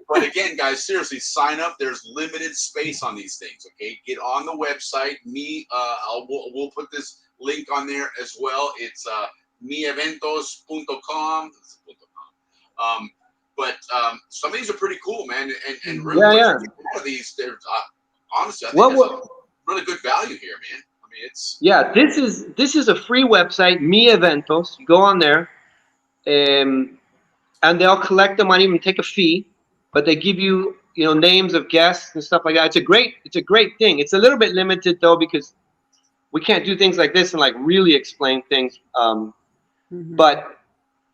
But again, guys, seriously, sign up. There's limited space on these things. Okay, get on the website. We'll put this link on there as well. It's mieventos.com. But some of these are pretty cool, man. And really, a lot of these, there's honestly, I think there's a really good value here, man. I mean, it's this is a free website, mieventos. You go on there, and they'll collect the money and take a fee, but they give you names of guests and stuff like that. It's a great thing. It's a little bit limited though, because we can't do things like this and like really explain things. But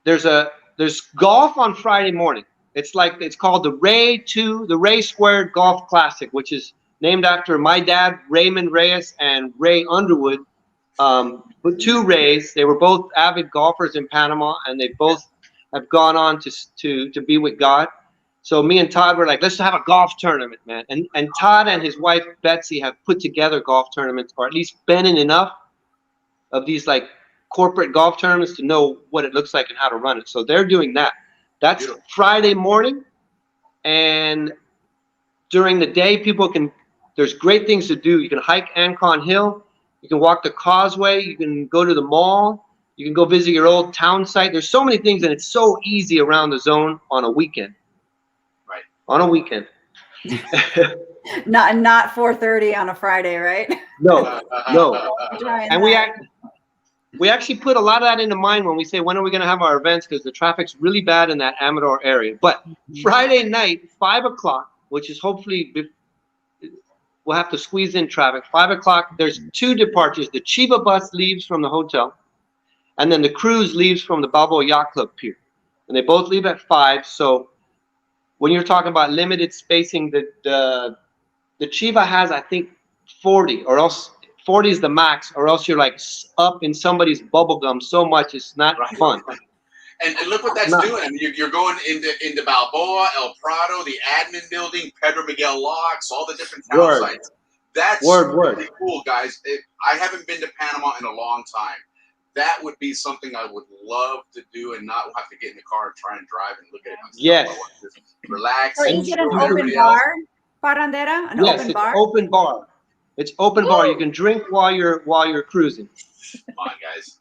there's golf on Friday morning. It's called the Ray Squared Golf Classic, which is named after my dad, Raymond Reyes, and Ray Underwood. But two Rays. They were both avid golfers in Panama, and they both have gone on to be with God. So me and Todd were like, let's have a golf tournament, man. And Todd and his wife Betsy have put together golf tournaments, or at least been in enough of these like corporate golf tournaments to know what it looks like and how to run it. So they're doing that. That's Friday morning, and during the day, there's great things to do. You can hike Ancon Hill. You can walk the causeway. You can go to the mall. You can go visit your old town site. There's so many things, and it's so easy around the zone on a weekend. Right. On a weekend. Not 4:30 on a Friday, right? No. And we actually put a lot of that into mind when we say, when are we going to have our events? Because the traffic's really bad in that Amador area. But Friday night, 5 o'clock, which is hopefully, we'll have to squeeze in traffic. 5 o'clock, there's two departures. The Chiba bus leaves from the hotel, and then the cruise leaves from the Balboa Yacht Club pier. And they both leave at 5. So when you're talking about limited spacing, the the Chiva has, I think, 40, or else 40 is the max, or else you're like up in somebody's bubblegum so much it's not fun. And look what that's doing. I mean, you're going into Balboa, El Prado, the admin building, Pedro Miguel Locks, all the different town sites. That's really cool, guys. I haven't been to Panama in a long time. That would be something I would love to do and not have to get in the car and try and drive and look at it. Yes. Relax. So you get an open bar, Parrandera? An open bar? It's open bar. It's open bar. You can drink while you're cruising. Come on, guys.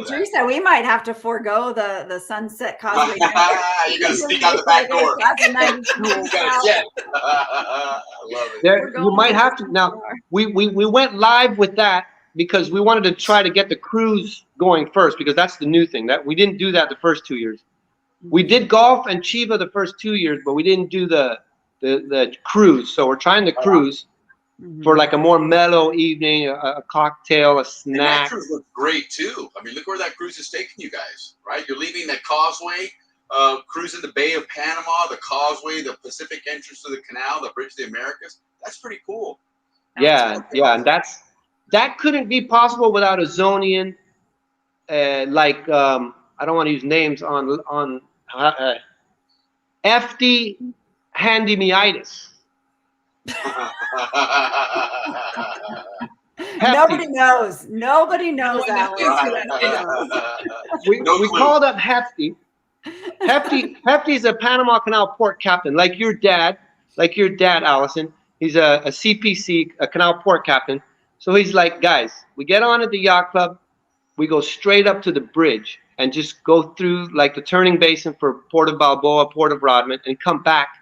Teresa, we might have to forego the Sunset Causeway. You're gonna sneak out the back door. I love it. You might have to. Now we went live with that because we wanted to try to get the cruise going first, because that's the new thing. That we didn't do that the first 2 years. We did golf and Chiva the first 2 years, but we didn't do the cruise. So we're trying the cruise. For like a more mellow evening, a cocktail, a snack. And that cruise looks great too. I mean, look where that cruise is taking you guys, right? You're leaving that causeway, cruising the Bay of Panama, the causeway, the Pacific entrance to the canal, the Bridge of the Americas. That's pretty cool. Yeah, and that couldn't be possible without a Zonian, like I don't want to use names on FD Handy-meitis. Nobody knows. Nobody knows that. We called up Hefty. Hefty's a Panama Canal port captain, like your dad, Allison. He's a CPC, a canal port captain. So he's like, guys, we get on at the yacht club, we go straight up to the bridge and just go through like the turning basin for Port of Balboa, Port of Rodman, and come back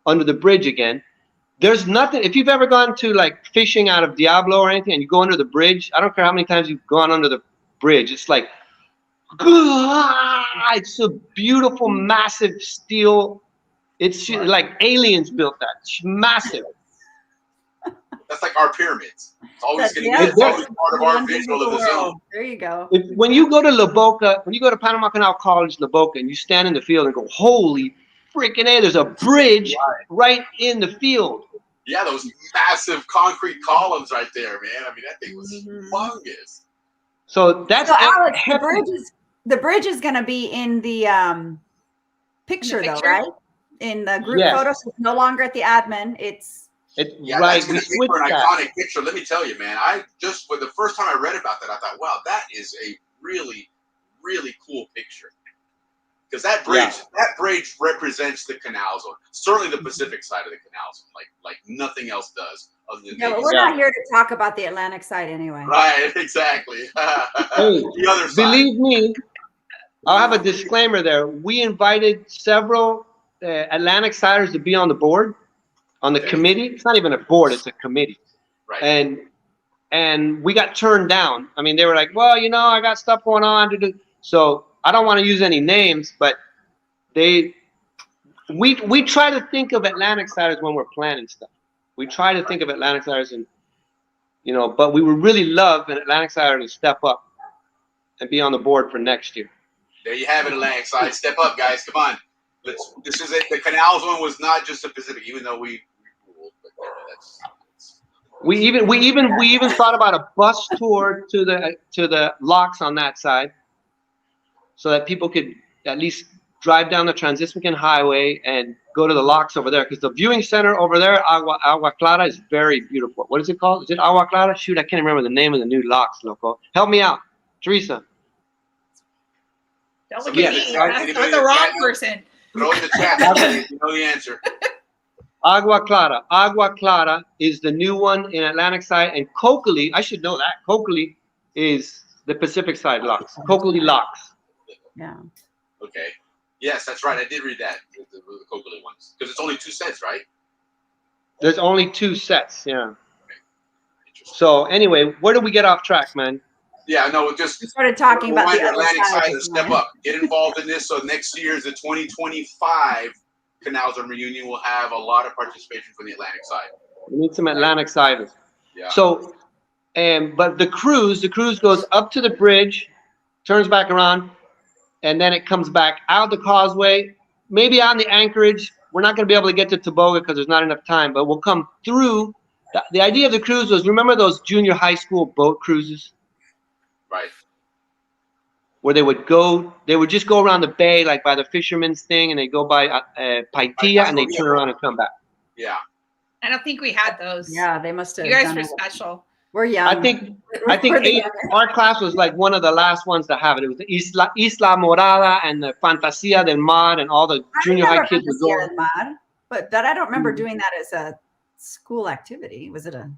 under the bridge again. There's nothing, if you've ever gone to like fishing out of Diablo or anything and you go under the bridge, I don't care how many times you've gone under the bridge, it's like, it's a beautiful, massive steel. It's like aliens built that. It's massive. That's like our pyramids. It's always going to be part of our visual of the zone. There you go. When you go to La Boca, when you go to Panama Canal College, La Boca, and you stand in the field and go, holy freaking A, there's a bridge right in the field. Yeah, those massive concrete columns right there, man. I mean, that thing was humongous. So that's Alex, the bridge is going to be in the picture, though, right? In the group photos, it's no longer at the admin. It's right. That's going to make for an iconic picture. Let me tell you, man. For the first time I read about that, I thought, wow, that is a really, really cool picture. Because that bridge represents the canal zone. Certainly the Pacific side of the canal zone, like nothing else does. Other than but we're not here to talk about the Atlantic side anyway. Right, exactly. Hey, the other side. Believe me, I'll have a disclaimer there. We invited several Atlantic siders to be on the board, on the committee. It's not even a board; it's a committee. Right. And we got turned down. I mean, they were like, "Well, I got stuff going on to do." So I don't want to use any names, but we try to think of Atlantic siders when we're planning stuff. We try to think of Atlantic siders, and but we would really love an Atlantic sider to step up and be on the board for next year. There you have it, Atlantic side. Step up, guys. Come on. This is it. The canal zone was not just the Pacific, even though we ruled. But we even thought about a bus tour to the locks on that side, so that people could at least drive down the Trans-Isthmian Highway and go to the locks over there. Because the viewing center over there, Agua Clara, is very beautiful. What is it called? Is it Agua Clara? Shoot, I can't remember the name of the new locks, loco. Help me out, Teresa. Don't look at me. That's the wrong person. Throw in the chat. You know the answer. Agua Clara. Agua Clara is the new one in Atlantic side. And Cocally, I should know that. Cocally is the Pacific side locks. Cocally locks. Yeah. Okay. Yes, that's right. I did read that, the Cocally ones. Because it's only 2 sets, right? There's only 2 sets, yeah. Okay. So anyway, where did we get off track, man? Yeah, no, we started talking about the Atlantic side to step up. Get involved in this. So next year's the 2025 Canal Zone Reunion will have a lot of participation from the Atlantic side. We need some Atlantic siders. Yeah. So, but the cruise goes up to the bridge, turns back around, and then it comes back out the causeway, maybe on the anchorage we're not going to be able to get to Toboga because there's not enough time, but we'll come through. The idea of the cruise was, remember those junior high school boat cruises? Right. Where they would just go around the bay, like by the fisherman's thing, and they go by Paitilla, and they turn around and come back. Yeah. I don't think we had those. Yeah, they must have. You guys done were it. special. We're young. I think our class was like one of the last ones to have it. It was the Isla Morada and the Fantasia del Mar, and all the junior high kids would go. Del Mar, but that I don't remember doing that as a school activity. Was it a?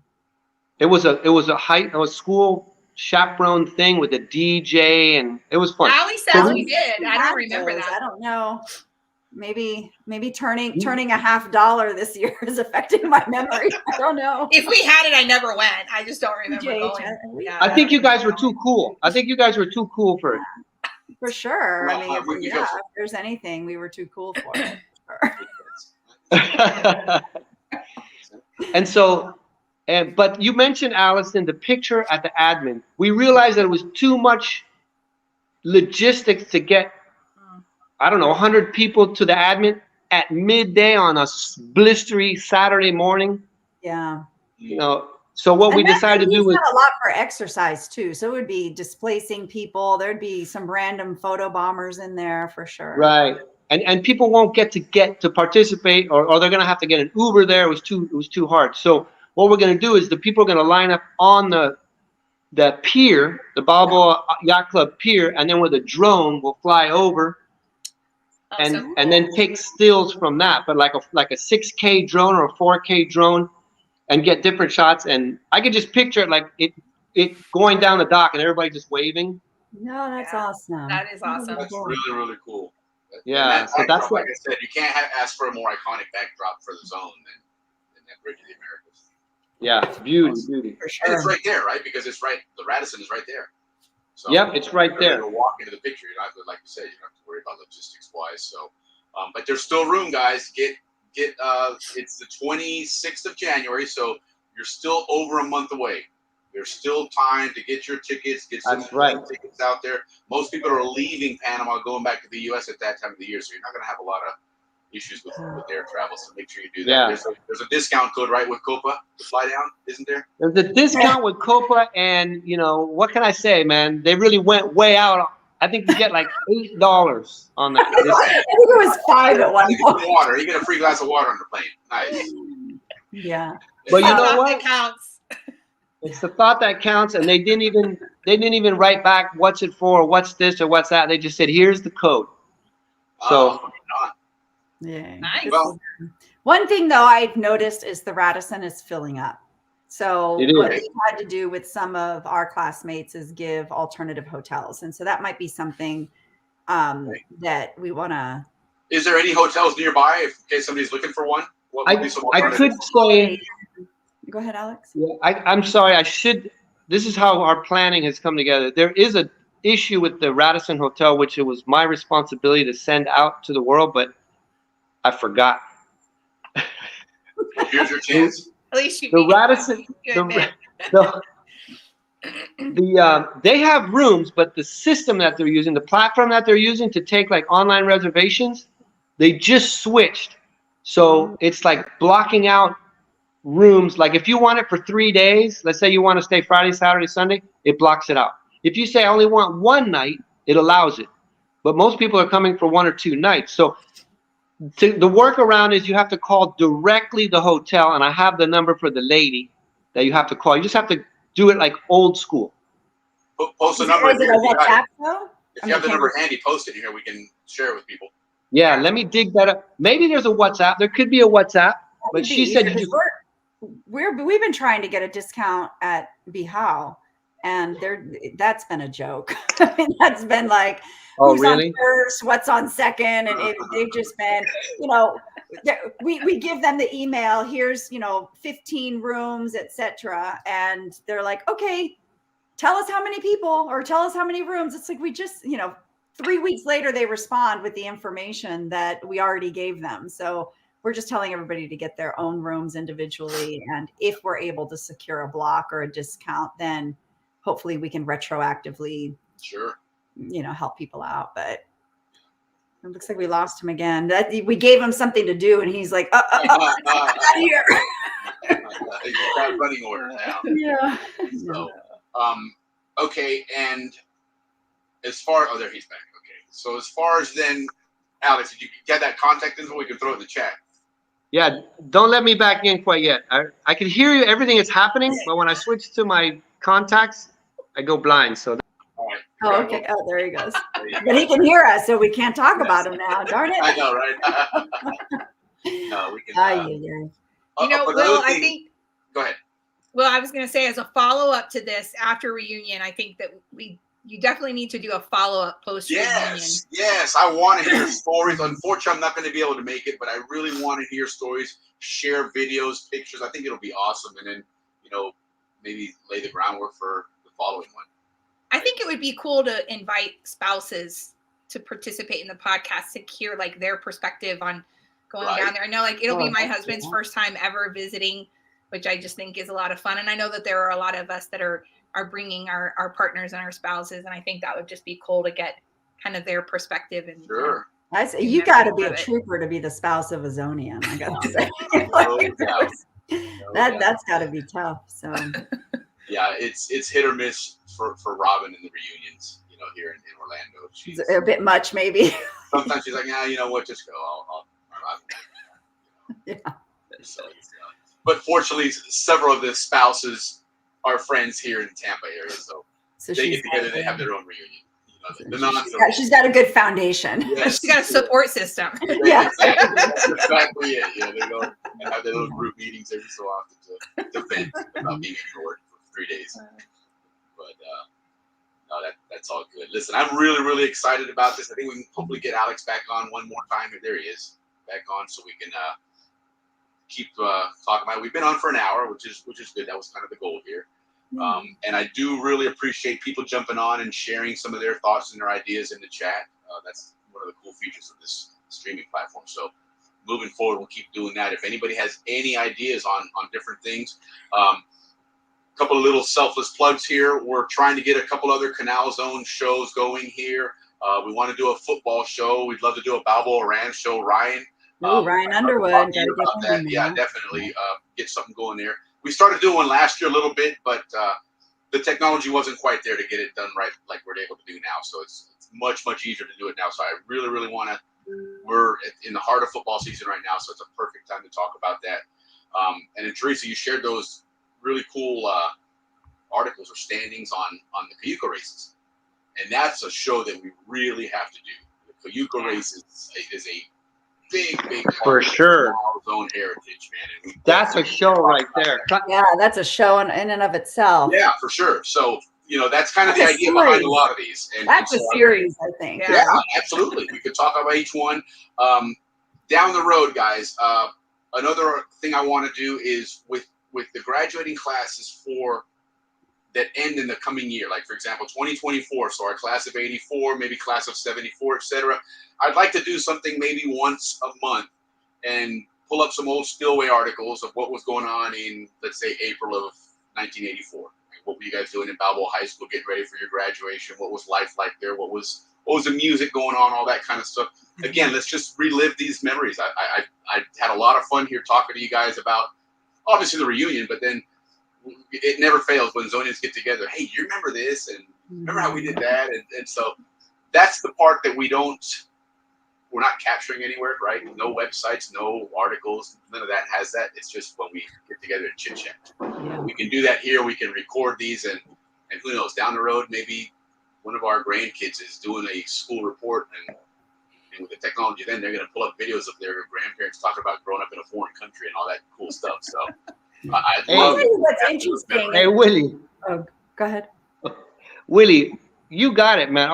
It was a school chaperone thing with a DJ, and it was fun. Ali says we did. I don't remember that. I don't know. Maybe turning $50 this year is affecting my memory. I don't know. If we had it, I never went. I just don't remember going. Yeah. I think you guys were too cool. For it. For sure. Well, I mean, if there's anything, we were too cool for it. And so, but you mentioned, Allison, the picture at the admin. We realized that it was too much logistics to get, I don't know, 100 people to the admin at midday on a blistery Saturday morning. Yeah. You know, so what we decided to do was a lot for exercise too. So it would be displacing people. There'd be some random photo bombers in there for sure. Right. And people won't get to participate, or they're going to have to get an Uber there. It was too hard. So what we're going to do is the people are going to line up on the pier, the Balboa Yacht Club pier, and then with a drone we'll fly over. And then take stills from that, but like a 6K drone or a 4K drone, and get different shots. And I could just picture it like it going down the dock and everybody just waving. No, that's awesome. That is awesome. That's really, really cool. Yeah, so that's like I said, you can't ask for a more iconic backdrop for the zone than that Bridge of the Americas. Yeah, it's beauty. For sure. And it's right there, right? Because it's right. The Radisson is right there. So yep, it's right there. Walk into the picture. You don't have to, like you said, you don't have to worry about logistics wise. So, but there's still room, guys. Get. It's the 26th of January, so you're still over a month away. There's still time to get your tickets. Get some tickets out there. Most people are leaving Panama, going back to the U.S. at that time of the year, so you're not going to have a lot of issues with air travel. So make sure you do that. Yeah. There's a discount code, right, with Copa to fly down, isn't there? There's a discount with Copa, and what can I say, man? They really went way out. I think you get like $8 on that. I think it was $5 at one point. Water. You get a free glass of water on the plane. Nice. Yeah. But you know what? That counts. It's the thought that counts, and they didn't even write back what's it for, what's this or what's that. They just said, here's the code. So yeah. Nice. Well, one thing though I've noticed is the Radisson is filling up. So what we had to do with some of our classmates is give alternative hotels, and so that might be something that we want to. Is there any hotels nearby in case somebody's looking for one? I could say. Go ahead, Alex. Yeah, I'm sorry. This is how our planning has come together. There is an issue with the Radisson Hotel, which it was my responsibility to send out to the world, but I forgot. Here's your chance. At least you. The Radisson. They have rooms, but the system that they're using, the platform that they're using to take like online reservations, they just switched. So it's like blocking out rooms. Like if you want it for 3 days, let's say you want to stay Friday, Saturday, Sunday, it blocks it out. If you say I only want one night, it allows it. But most people are coming for 1 or 2 nights. So the workaround is you have to call directly the hotel, and I have the number for the lady that you have to call. You just have to do it like old school. Post the number here. If you have the number handy, handy, post it here. We can share it with people. Yeah, let me dig that up. Maybe there's a WhatsApp. There could be a WhatsApp, but she said we've been trying to get a discount at Bihao, and that's been a joke. I mean, that's been like, who's on first, what's on second, and they've just been, we give them the email, here's 15 rooms, etc., and they're like, okay, tell us how many people or tell us how many rooms. It's like we just 3 weeks later they respond with the information that we already gave them. So we're just telling everybody to get their own rooms individually, and if we're able to secure a block or a discount, then hopefully we can retroactively help people out. But It looks like we lost him again. That we gave him something to do, and he's like, get out of here. He's got running order now. Yeah. So, okay, and as far there he's back. Okay, so as far as then, Alex, did you get that contact info? We can throw it in the chat. Yeah, don't let me back in quite yet. I can hear you. Everything is happening, but when I switch to my contacts, I go blind. So. All right. Oh, okay. Oh, there he goes. But he can hear us, so we can't talk about him now. Darn it. I know, right? No, we can. You know, Will, I think. Go ahead. Well, I was going to say, as a follow-up to this, after reunion, I think that you definitely need to do a follow-up post-reunion. Yes, I want to hear stories. Unfortunately, I'm not going to be able to make it, but I really want to hear stories, share videos, pictures. I think it'll be awesome, and then, you know, maybe lay the groundwork for the following one. I think it would be cool to invite spouses to participate in the podcast to hear like their perspective on going down there. I know like it'll be my husband's first time ever visiting, which I just think is a lot of fun. And I know that there are a lot of us that are bringing our partners and our spouses. And I think that would just be cool to get kind of their perspective. And sure. You got to be a trooper to be the spouse of a Zonian. I got to say. That's got to be tough. So. Yeah, it's hit or miss for Robin in the reunions, you know, here in Orlando. She's a bit much, maybe. Sometimes she's like, nah, you know what, just go. Yeah. So but fortunately, several of the spouses are friends here in Tampa area, so they get together. They have their own reunion. You know, she's got a good foundation. Yes. She's got a support system. Yeah, that's exactly it. You know, they go and have their little group meetings every so often to vent about being ignored for 3 days. But no, that's all good. Listen, I'm really, really excited about this. I think we can hopefully get Alex back on one more time. There he is, back on, so we can keep talking about it. We've been on for an hour, which is good. That was kind of the goal here. And I do really appreciate people jumping on and sharing some of their thoughts and their ideas in the chat. That's one of the cool features of this streaming platform. So moving forward, we'll keep doing that. If anybody has any ideas on different things, couple of little selfless plugs here. We're trying to get a couple other Canal Zone shows going here. We want to do a football show. We'd love to do a Balboa Ranch show. Ryan. Ryan Underwood. Yeah, definitely get something going there. We started doing one last year a little bit, but the technology wasn't quite there to get it done right like we're able to do now. So it's much, much easier to do it now. So I really, really want to. We're in the heart of football season right now, so it's a perfect time to talk about that. And then, Teresa, you shared those really cool articles or standings on the Cayuga races, and that's a show that we really have to do. The Cayuga race is a big for sure Zone heritage, man. And that's a show right there. Yeah, that's a show in and of itself. Yeah, for sure. So that's kind of the idea behind a lot of these. And that's a series, I think. Yeah, absolutely. We could talk about each one down the road, guys. Another thing I want to do is with the graduating classes that end in the coming year, like for example 2024, so our class of 84, maybe class of 74, etc. I'd like to do something maybe once a month and pull up some old Spillway articles of what was going on in, let's say, April of 1984. What were you guys doing in Balboa High School, getting ready for your graduation? What was life like there? What was the music going on? All that kind of stuff. Again, let's just relive these memories. I had a lot of fun here talking to you guys about obviously the reunion, but then it never fails when Zonians get together. Hey, you remember this? And remember how we did that? And so that's the part that we're not capturing anywhere, right? No websites, no articles, none of that has that. It's just when we get together and chit chat. Yeah. We can do that here. We can record these, and who knows, down the road, maybe one of our grandkids is doing a school report, and with the technology, then they're going to pull up videos of their grandparents talking about growing up in a foreign country and all that cool stuff. So I love what's interesting. Hey, Willie. Oh, go ahead. Willie, you got it, man.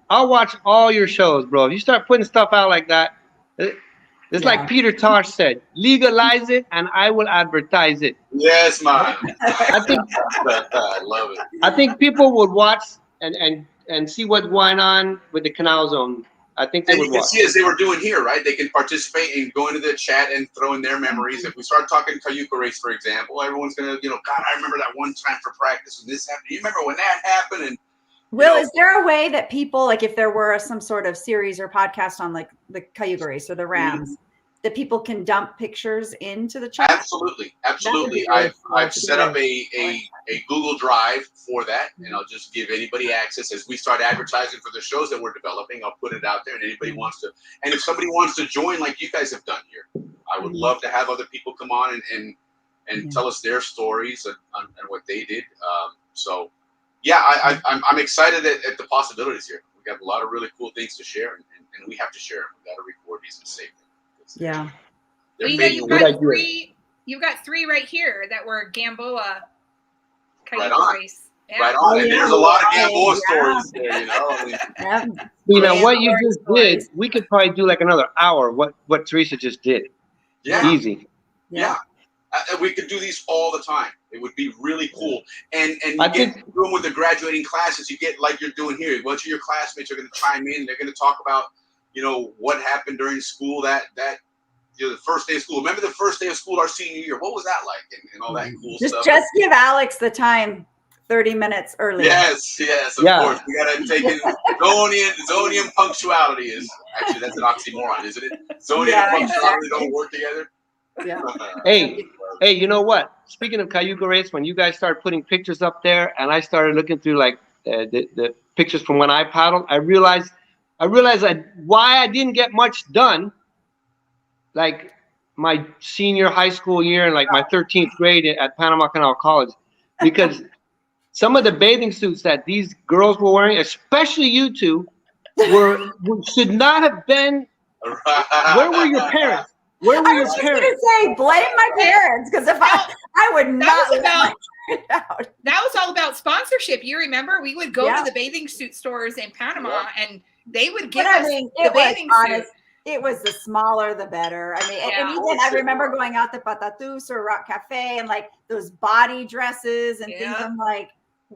I'll watch all your shows, bro. If you start putting stuff out like that, it's like Peter Tosh said, legalize it and I will advertise it. Yes, man. I think I love it. I think people would watch and see what's going on with the Canal Zone. I think they would watch. You can see as they were doing here, right? They can participate and go into the chat and throw in their memories. If we start talking Cayuga race, for example, everyone's going to, God, I remember that one time for practice when this happened. You remember when that happened? And Will, is there a way that people, like if there were some sort of series or podcast on like the Cayuga race or the Rams, that people can dump pictures into the chat? Absolutely. Really cool I've set up a Google Drive for that, and I'll just give anybody access as we start advertising for the shows that we're developing. I'll put it out there, and anybody wants to, and if somebody wants to join like you guys have done here, I would love to have other people come on and tell us their stories and what they did. So yeah, I'm excited at the possibilities here. We got a lot of really cool things to share, and we have to share them. We got to record these and save them. Yeah. Well, you've got three right here that were Gamboa Cayuga race. Yeah. Right on. And there's a lot of Gamboa stories there, you know. You know what you just did, we could probably do like another hour what Teresa just did. Yeah. Easy. Yeah. We could do these all the time. It would be really cool. And you get doing with the graduating classes, you get like you're doing here. A bunch of your classmates are going to chime in. They're going to talk about, you know, what happened during school that you know, the first day of school. Remember the first day of school our senior year? What was that like? And all that cool stuff. Just give Alex the time 30 minutes early. Yes, of course. We got to take in Zonium punctuality is actually, that's an oxymoron, isn't it? Zonium and punctuality don't work together. Yeah. Hey, you know what? Speaking of Cayuga race, when you guys started putting pictures up there, and I started looking through like the pictures from when I paddled, I realized why I didn't get much done. Like my senior high school year and like my 13th grade at Panama Canal College, because some of the bathing suits that these girls were wearing, especially you two, should not have been. Where were your parents? Where were your parents? I was just gonna say, blame my parents, because if I would not let my parents out. That was all about sponsorship. You remember, we would go to the bathing suit stores in Panama, and they would give us the bathing suit. It was the smaller the better. I mean, and even I remember going out to Patatus or Rock Cafe and like those body dresses and things. I'm like,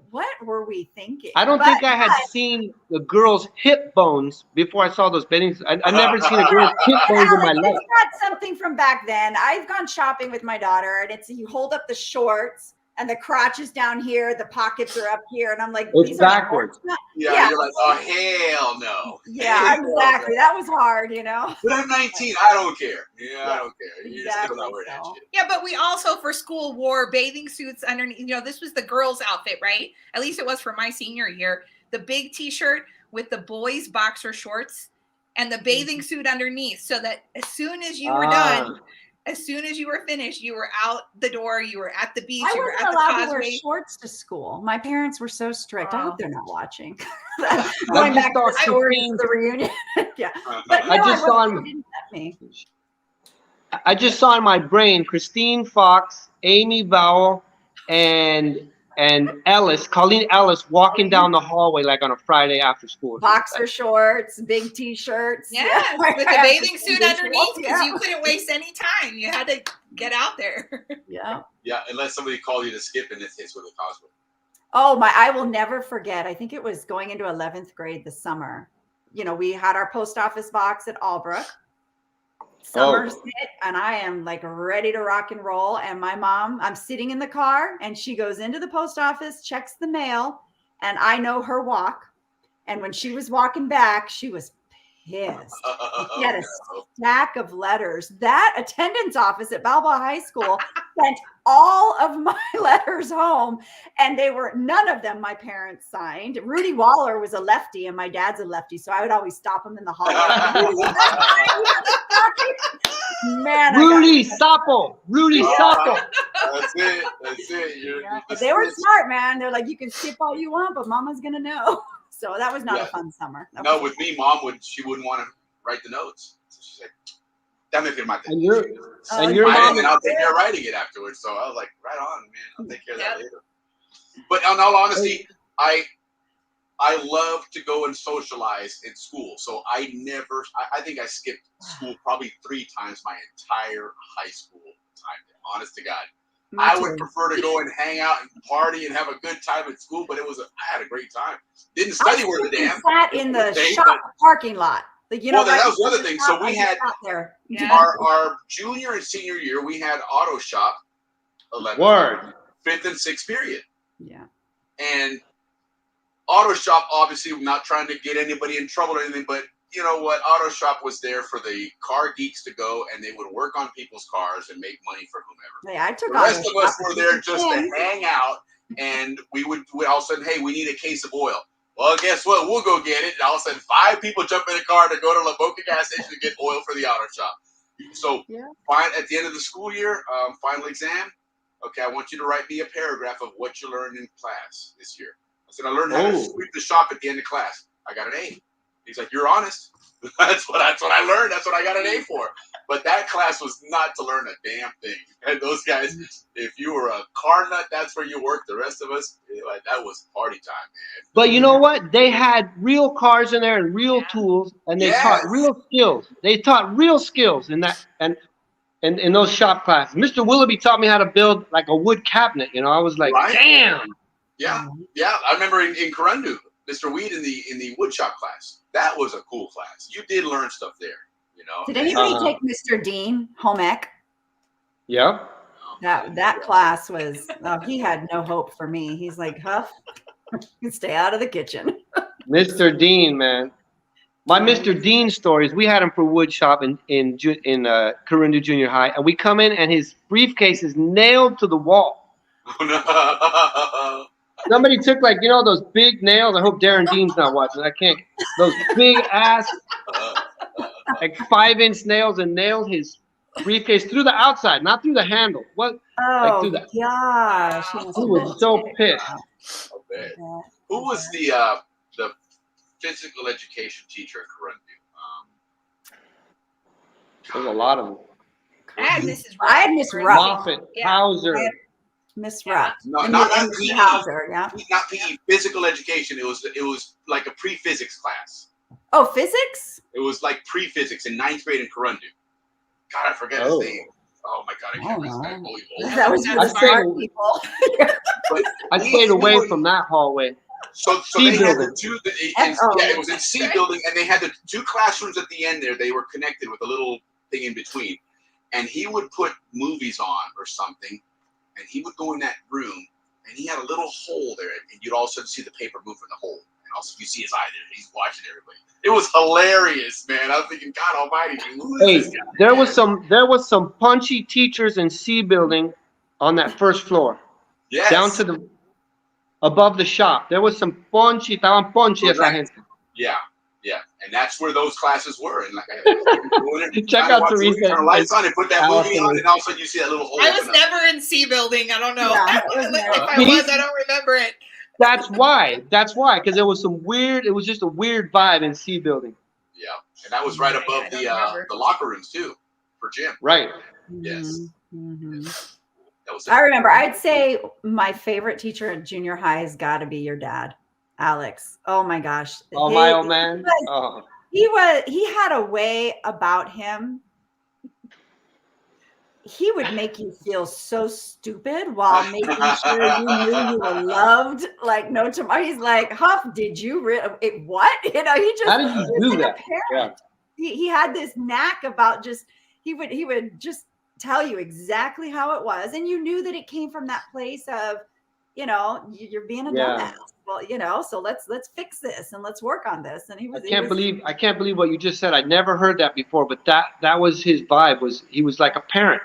what were we thinking? I don't think I had seen the girl's hip bones before I saw those bathing suits. I've never seen a girl's hip bones in my life. It's not something from back then. I've gone shopping with my daughter, and you hold up the shorts, and the crotch is down here, the pockets are up here, and I'm like, it's backwards. Yeah, you're like, oh hell no. Yeah, exactly. That was hard, you know. But I'm 19. I don't care. Yeah, I don't care. You're still not wearing that shit. Yeah, but we also for school wore bathing suits underneath. You know, this was the girls' outfit, right? At least it was for my senior year. The big T-shirt with the boys' boxer shorts and the bathing suit underneath, so that as soon as you were done. As soon as you were finished, you were out the door. You were at the beach. You were at the causeway. I wasn't allowed to wear shorts to school. My parents were so strict. I hope they're not watching. Going back to the reunion. Yeah, but I just saw in my brain Christine Fox, Amy Vowell, and Colleen Ellis walking down the hallway like on a Friday after school. Boxer shorts, big T-shirts. Yeah, with the bathing suit underneath, because you couldn't waste any time. You had to get out there. Yeah, unless somebody called you to skip and it's with a causeway. Oh I will never forget. I think it was going into 11th grade this summer. You know, we had our post office box at Albrook. Summer's hit, and I am like ready to rock and roll. And my mom, I'm sitting in the car, and she goes into the post office, checks the mail, and I know her walk. And when she was walking back, she was pissed. She had a stack of letters. That attendance office at Balboa High School sent all of my letters home, and none of them my parents signed. Rudy Waller was a lefty, and my dad's a lefty, so I would always stop him in the hallway. Man, Rudy Sapo. That's it. They were smart, man. They're like, you can skip all you want, but mama's gonna know. So that was not a fun summer. With me, mom wouldn't want to write the notes. So she's like, "Dame firmate." And your mom, and I'll take care of writing it afterwards. So I was like, "Right on, man. I'll take care of that later." But in all honesty, I love to go and socialize in school. So I think I skipped school probably 3 times my entire high school time. Honest to God. I would prefer to go and hang out and party and have a good time at school, but I had a great time. Didn't study worth a damn. Sat in the shop parking lot. Like, that was the other thing. So we had our junior and senior year, we had auto shop 11th, 5th and 6th period. Yeah. And Auto shop, obviously, not trying to get anybody in trouble or anything, but you know what? Auto shop was there for the car geeks to go, and they would work on people's cars and make money for whomever. Yeah, I took The auto rest of us shop were there just to hang out, and we all of a sudden, hey, we need a case of oil. Well, guess what? We'll go get it. And all of a sudden, 5 people jump in a car to go to La Boca gas station to get oil for the auto shop. So, at the end of the school year, final exam, okay, I want you to write me a paragraph of what you learned in class this year. I said, I learned how to sweep the shop at the end of class. I got an A. He's like, you're honest. That's what I learned. That's what I got an A for. But that class was not to learn a damn thing. And those guys, if you were a car nut, that's where you worked. The rest of us, that was party time, man. But you know what? They had real cars in there and real tools, and they taught real skills. They taught real skills in that and in those shop classes. Mr. Willoughby taught me how to build like a wood cabinet. You know, I was like, damn. Yeah. I remember in Corundu, Mr. Weed in the wood shop class. That was a cool class. You did learn stuff there. You know. Did anybody take Mr. Dean home ec? Yeah. That class was. He had no hope for me. He's like, Huff, you stay out of the kitchen. Mr. Dean, man. My Mr. Dean stories. We had him for wood shop in Corundu Junior High, and we come in and his briefcase is nailed to the wall. Oh, no. Somebody took those big nails. I hope Darren Dean's not watching. I can't. Those big ass 5-inch nails and nailed his briefcase through the outside, not through the handle. What? Oh through that. gosh! He was so pissed. Who was the physical education teacher at Corundu? There's a lot of them. I had Mrs. I had Miss Ruff. Moffat, Hauser. Miss Ruff. No, not PE. Hauser, yeah. Not PE. Physical education. It was like a pre-physics class. Oh, physics? It was like pre-physics in 9th grade in Corundu. God, I forget his name. Oh my God, I can't remember. That was for the smart people. I stayed away from that hallway. So they had the two. It was in C building, and they had the 2 classrooms at the end there. They were connected with a little thing in between, and he would put movies on or something, and he would go in that room, and he had a little hole there, and you'd all of a sudden see the paper move from the hole, and also you see his eye there. He's watching everybody. It was hilarious, man. I was thinking, God Almighty, who is this guy? There was some punchy teachers in C building on that first floor. Yes. Down to above the shop. There was some punchy, estaban punchy esa gente. Yeah, and that's where those classes were. And Check out Teresa. Turn the lights on and put that movie on, and all of a sudden you see that little hole. I was never in C building. I don't know. Yeah, if I was, I don't remember it. That's why, because there was it was just a weird vibe in C building. Yeah, and that was right above the locker rooms too, for gym. Right. Yes. Mm-hmm. That was I remember. I'd say my favorite teacher at junior high has got to be your dad, Alex. Oh my gosh. Oh, my old man. He had a way about him. He would make you feel so stupid while making sure you knew you were loved. Like no tomorrow. He's like, Huff, did you what? You know, he just how did you do that? Yeah. He had this knack about he would just tell you exactly how it was, and you knew that it came from that place of, you know, you're being a dumbass. Well, you know, so let's fix this and let's work on this. And I can't believe what you just said. I'd never heard that before, but that was his vibe. He was like a parent.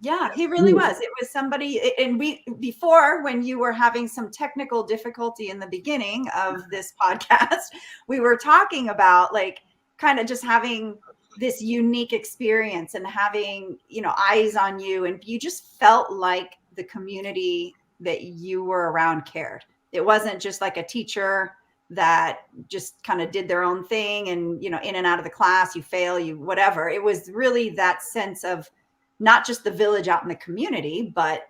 Yeah, he really was. It was somebody, and before, when you were having some technical difficulty in the beginning of this podcast, we were talking about like kind of just having this unique experience and having, you know, eyes on you, and you just felt like the community that you were around cared. It wasn't just like a teacher that just kind of did their own thing and, you know, in and out of the class, you fail, you whatever. It was really that sense of not just the village out in the community, but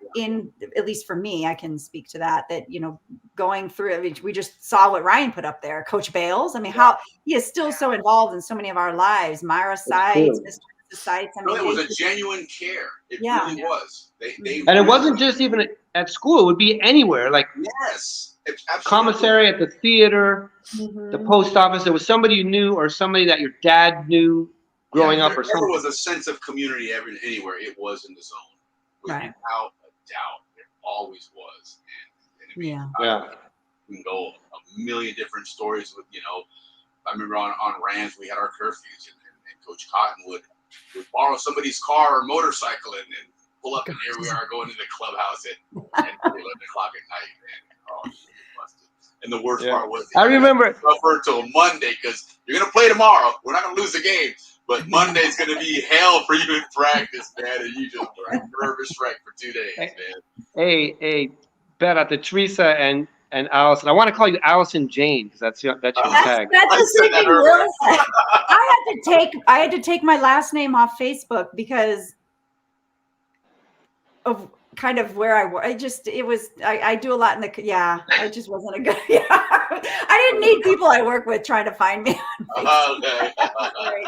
at least for me, I can speak to that, you know, going through it, we just saw what Ryan put up there, Coach Bales. I mean, how he is still so involved in so many of our lives. Myra Sites, Mr. Sites. I mean, it was a genuine care. It really was. And it wasn't just even at school. It would be anywhere. Like commissary, at the theater, the post office. There was somebody you knew or somebody that your dad knew growing up or something. There was a sense of community anywhere. It was in the zone. Without a doubt. It always was. And we can go a million different stories with, I remember on Rams we had our curfews, and Coach Cotton would borrow somebody's car or motorcycle and pull up, and here we are going to the clubhouse at 11 o'clock at night, man. Oh, shit, busted. And the worst part was I remember suffer until Monday because you're gonna play tomorrow. We're not gonna lose the game, but Monday's gonna be hell for you in practice, man. And you just are a nervous wreck for 2 days, man. Hey, Bella, Teresa and Allison. I want to call you Allison Jane because that's your tag. That's the same thing Will said. I had to take my last name off Facebook because of kind of where I work. I do a lot in the, I just wasn't a good, I didn't need people I work with trying to find me on Facebook. Okay.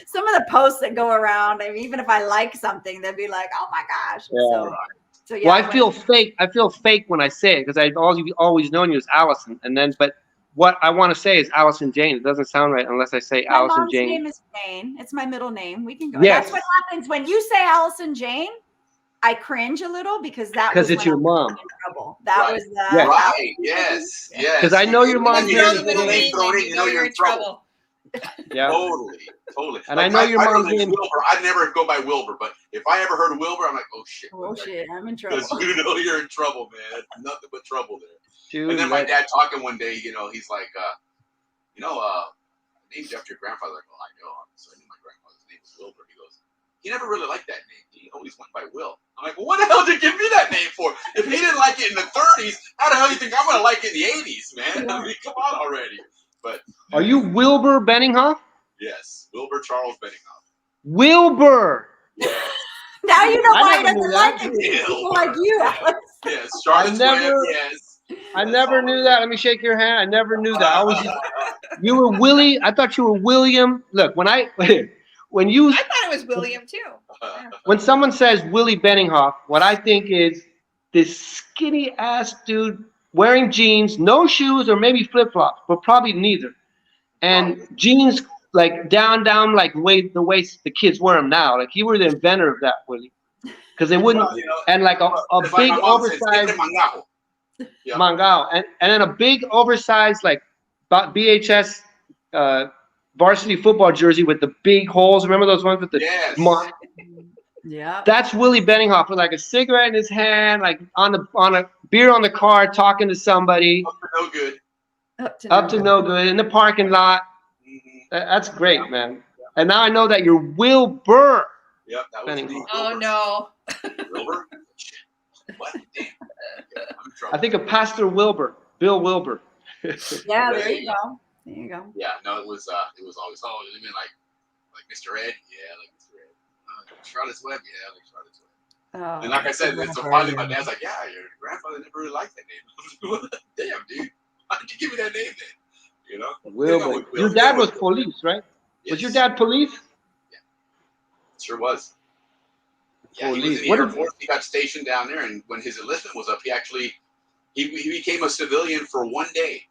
Some of the posts that go around, I mean, even if I like something, they'd be like, oh my gosh. Yeah. So Well, I feel fake. I feel fake when I say it because I've always known you as Allison. But what I want to say is Allison Jane. It doesn't sound right unless I say my Allison mom's Jane. name is Jane. It's my middle name. We can go. Yes. That's what happens when you say Allison Jane. I cringe a little because it's your mom. In trouble. That was right. Yes. Because I know your mom's You name. know the middle name, you know you're in trouble. Yeah. Totally. And I know your mom's name. Wilbur. I'd never go by Wilbur, but if I ever heard Wilbur, I'm like, oh shit. I'm in trouble. Because you know you're in trouble, man. Nothing but trouble there. Dude, and then my dad talking one day, he's like, named after your grandfather. I go, I know. So I knew my grandfather's name was Wilbur. He goes, he never really liked that name. He always went by Will. I'm like, well, what the hell did you give me that name for? If he didn't like it in the 30s, how the hell do you think I'm going to like it in the 80s, man? I mean, come on already. But are you Wilbur Benninghoff? Yes, Wilbur Charles Benninghoff. Wilbur. Yes. Now you know why he doesn't like it. People like you, Alex. Yes, Charlotte's Web, yes. I never knew that. Let me shake your hand. I never knew that. You were Willie. I thought you were William. Look, when you I thought it was William too. When someone says Willie Benninghoff, what I think is this skinny ass dude wearing jeans, no shoes, or maybe flip flops, but probably neither, and jeans like down like the way the kids wear them now. Like you were the inventor of that, Willie, because they wouldn't, and like a big oversized mangao, and then a big oversized like BHS varsity football jersey with the big holes. Remember those ones with the Yeah. That's Willie Benninghoff with like a cigarette in his hand, like on a beer on the car, talking to somebody. Up to no good. Up to no good in the parking lot. Mm-hmm. That's great, man. And now I know that you're Wilbur. Yep, that was Benninghoff. Oh no. Wilbur? What? Damn. I'm in trouble. I think of Pastor Wilbur, Bill Wilbur. Yeah, there you go. There you go. Yeah, no, it was always, you mean like Mr. Ed? Yeah, like Mr. Ed. Charlotte's Web? Yeah, like Charlotte's Web. Oh, and like I said, so finally my dad's like, yeah, your grandfather never really liked that name. Damn, dude. Why did you give me that name then? Wilbur. Your dad was police, right? Yes. Was your dad police? Yeah. Sure was. Yeah, police. He was in the Air Force. He got stationed down there, and when his enlistment was up, he became a civilian for 1 day.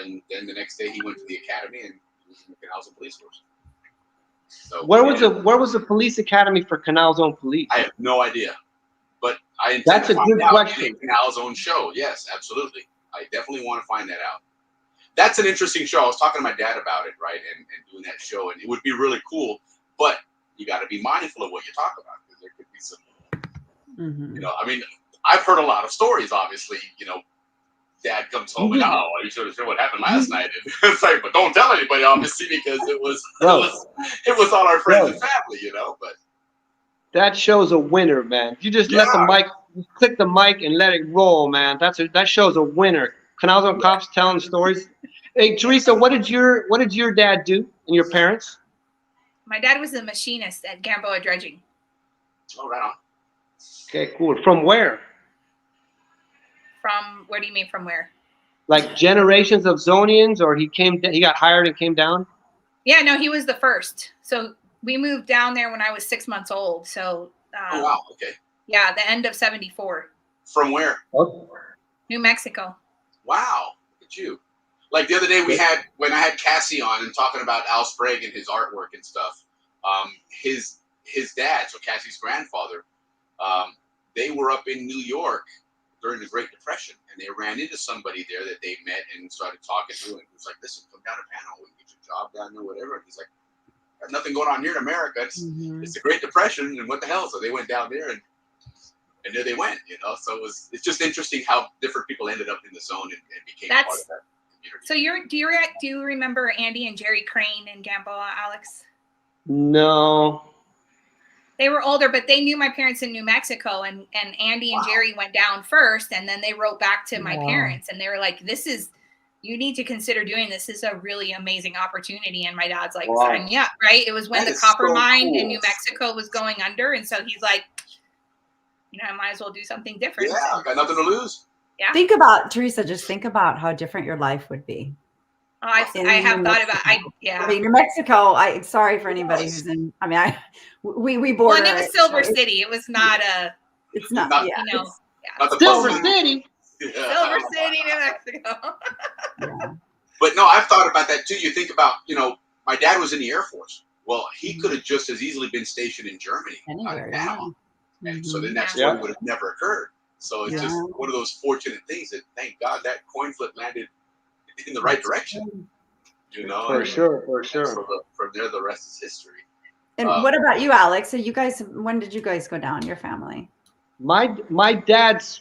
And then the next day he went to the academy and he was in the Canal Zone Police Force. So where was the police academy for Canal Zone Police? I have no idea, but I intend That's to a find good out question. in the Canal Zone show. Yes, absolutely. I definitely want to find that out. That's an interesting show. I was talking to my dad about it, right, and doing that show, and it would be really cool. But you got to be mindful of what you talk about because there could be some, I mean, I've heard a lot of stories. Obviously, Dad comes home and you should have said what happened last night. And it's like, but don't tell anybody, obviously, because it was all our friends and family, But that show's a winner, man. You just let the mic, click the mic and let it roll, man. That show's a winner. Canal Zone Cops telling stories. Hey, Teresa, what did your dad do and your parents? My dad was a machinist at Gamboa Dredging. Oh, right on. Okay, cool. From where? From where do you mean from where? Like generations of Zonians, or he got hired and came down? Yeah, no, he was the first. So we moved down there when I was 6 months old. So oh wow, okay. Yeah, the end of '74. From where? New Mexico. Wow, look at you. Like the other day when I had Cassie on and talking about Al Sprague and his artwork and stuff, his dad, so Cassie's grandfather, they were up in New York during the Great Depression, and they ran into somebody there that they met and started talking to, and he was like, "Listen, come down to Panama, we can get your job down there, whatever." And he's like, "Got nothing going on here in America. It's the Great Depression, and what the hell?" So they went down there, and there they went, you know. So it's just interesting how different people ended up in the zone and became part of that community. So do you remember Andy and Jerry Crane in Gamboa, Alex? No. They were older, but they knew my parents in New Mexico, and Andy and Jerry went down first, and then they wrote back to my parents, and they were like, you need to consider doing this. This is a really amazing opportunity. And my dad's like, sign me up, right? It was when the copper mine in New Mexico was going under, and so he's like, I might as well do something different. Yeah, got nothing to lose. Yeah. Think about, Teresa, just think about how different your life would be. Oh, I have thought about, I mean, New Mexico, sorry for anybody who's in, we border. Well, and it was Silver City. It was not it's not Not Silver City. Silver City, New Mexico. Yeah. But no, I've thought about that too. You think about, my dad was in the Air Force. Well, he could have just as easily been stationed in Germany, Anywhere, Panama. And so then that Yeah. story would have never occurred. So it's just one of those fortunate things that, thank God, that coin flip landed in the right direction. For sure. So from there, the rest is history. And what about you, Alex? So when did you guys go down, your family? My dad's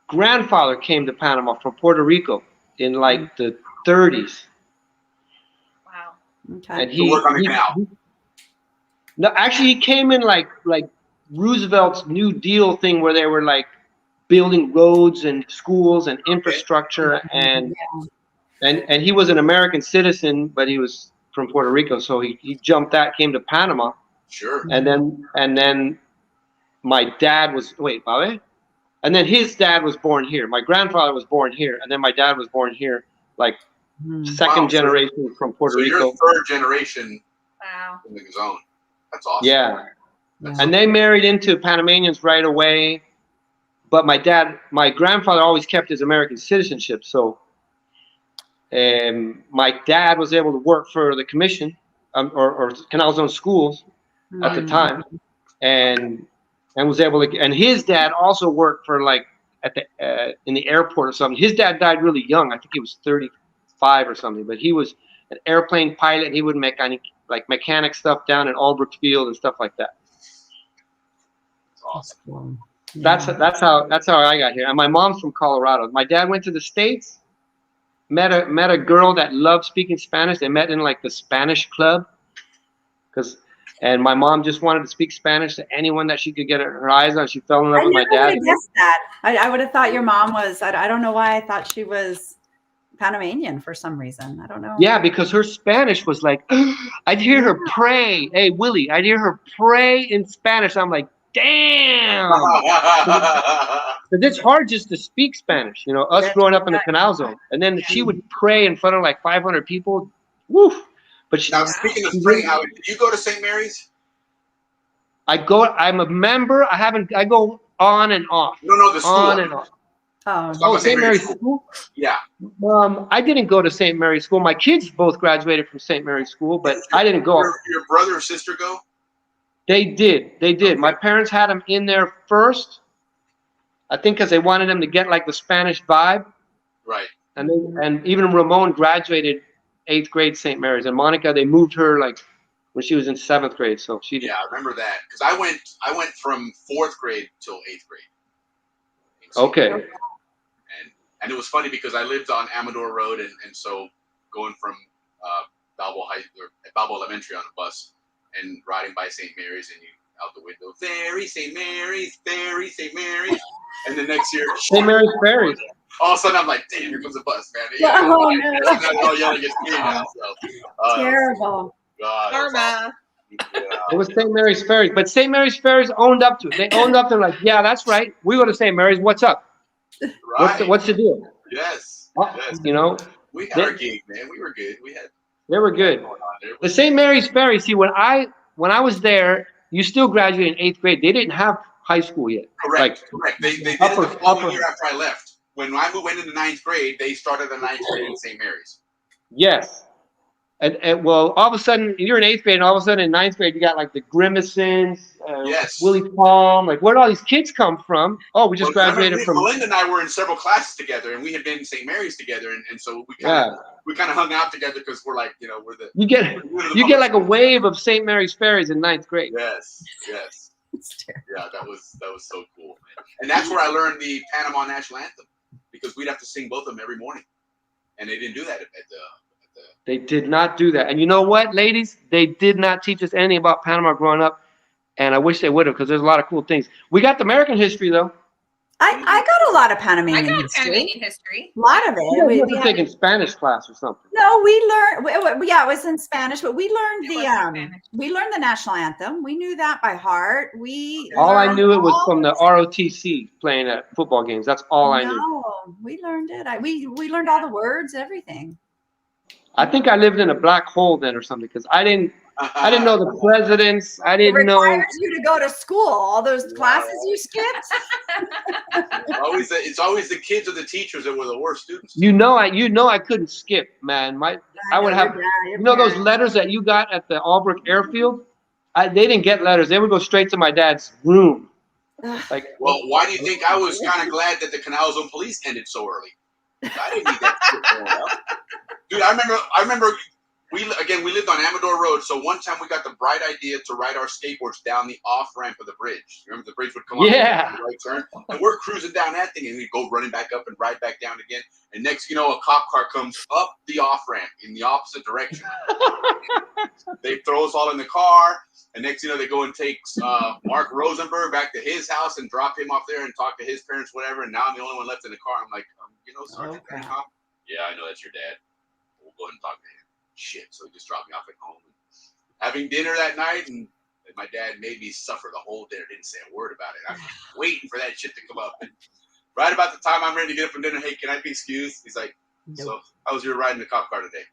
grandfather came to Panama from Puerto Rico in like the 30s. Wow. Okay. And he worked on the canal. No, actually, he came in like Roosevelt's New Deal thing, where they were like building roads and schools and infrastructure, and he was an American citizen, but he was from Puerto Rico, so he jumped that, came to Panama. Sure. And then my dad was and then his dad was born here. My grandfather was born here, and then my dad was born here, like second generation from Puerto Rico. You're third generation. Wow. In the zone. That's awesome. Yeah. And they married into Panamanians right away, but my grandfather always kept his American citizenship, so my dad was able to work for the commission or Canal Zone schools at the time, and was able to. And his dad also worked for like at the in the airport or something. His dad died really young. I think he was 35 or something. But he was an airplane pilot. And he would mechanic stuff down in Albrook Field and stuff like that. That's awesome. That's how I got here. And my mom's from Colorado. My dad went to the States. Met a girl that loved speaking Spanish. They met in like the Spanish club, and my mom just wanted to speak Spanish to anyone that she could get her eyes on. She fell in love with my dad. I would have guessed that. I would have thought your mom was. I don't know why I thought she was Panamanian for some reason. I don't know. Yeah, because her Spanish was like, I'd hear her pray. Hey, Willie, I'd hear her pray in Spanish. I'm like, damn. But it's hard just to speak Spanish, us growing up in the Canal Zone. And then she would pray in front of like 500 people. Woof. But now, speaking of praying, did you go to St. Mary's? I'm a member. I go on and off. No, the school. On and off. Oh, St. Mary's School? Yeah. I didn't go to St. Mary's School. My kids both graduated from St. Mary's School, but I didn't go. Your brother or sister go? They did. Okay. My parents had them in there first, I think, because they wanted them to get like the Spanish vibe. Right. And even Ramon graduated 8th grade St. Mary's, and Monica, they moved her like when she was in 7th grade, so she did. Yeah, I remember that because I went from 4th grade till 8th grade. Okay. And it was funny because I lived on Amador Road, and so going from Balboa Elementary on a bus and riding by St. Mary's, and you out the window, Ferry St. Mary's, Ferry St. Mary's, and the next year St. Mary's Ferry. All of a sudden I'm like, damn, here comes the bus, man. All yelling at me now. So, terrible. God, Karma. It was St. Mary's Ferry, but St. Mary's Ferry's owned up to it. They owned up. They're like, yeah, that's right. We go to St. Mary's. What's up? Right. What's the deal? Yes. Yes. We had our gig, man. We were good. They were good. The St. Mary's Ferry. See, when I was there, you still graduated in 8th grade. They didn't have high school yet. Correct. They did it the following year after I left. When I went into 9th grade, they started the 9th grade in St. Mary's. Yes. And well, all of a sudden you're in 8th grade, and all of a sudden in 9th grade you got like the Grimacins, Yes. Willie Palm. Like, where did all these kids come from? Oh, we just graduated from. Melinda and I were in several classes together, and we had been in St. Mary's together, and so we kind of hung out together because we're like, we're the you get like a wave of St. Mary's fairies in 9th grade. Yes. Yeah, that was so cool, man. And that's where I learned the Panama national anthem, because we'd have to sing both of them every morning, and they didn't do that at the. They did not do that. And you know what, ladies? They did not teach us anything about Panama growing up. And I wish they would have, because there's a lot of cool things. We got the American history, though. I got a lot of Panamanian I got history. Panamanian history. A lot of it. You were taking Spanish class or something. No, we learned. Yeah, it was in Spanish, but we learned the national anthem. We knew that by heart. All I knew it was from the ROTC playing at football games. That's all I knew. No, we learned it. We learned all the words, everything. I think I lived in a black hole then or something, because I didn't know the presidents. I didn't know. It requires you to go to school. All those classes you skipped. It's always the kids or the teachers that were the worst students. I couldn't skip, man. I would have. Those letters that you got at the Albrook Airfield. They didn't get letters. They would go straight to my dad's room. Like, well, why do you think I was kind of glad that the Canal Zone Police ended so early? I didn't need that shit growing up. Dude, I remember we lived on Amador Road, so one time we got the bright idea to ride our skateboards down the off-ramp of the bridge. Remember the bridge would come up and the right turn? And we're cruising down that thing, and we'd go running back up and ride back down again. And next, a cop car comes up the off-ramp in the opposite direction. They throw us all in the car, and next, they go and take Mark Rosenberg back to his house and drop him off there and talk to his parents, whatever. And now I'm the only one left in the car. I'm like, Sergeant Hancock? Yeah, I know that's your dad. We'll go ahead and talk to him. Shit. So he just dropped me off at home. And having dinner that night, and my dad made me suffer the whole dinner. Didn't say a word about it. I'm waiting for that shit to come up. And right about the time I'm ready to get up from dinner, hey, can I be excused? He's like, So how was your ride in the cop car today?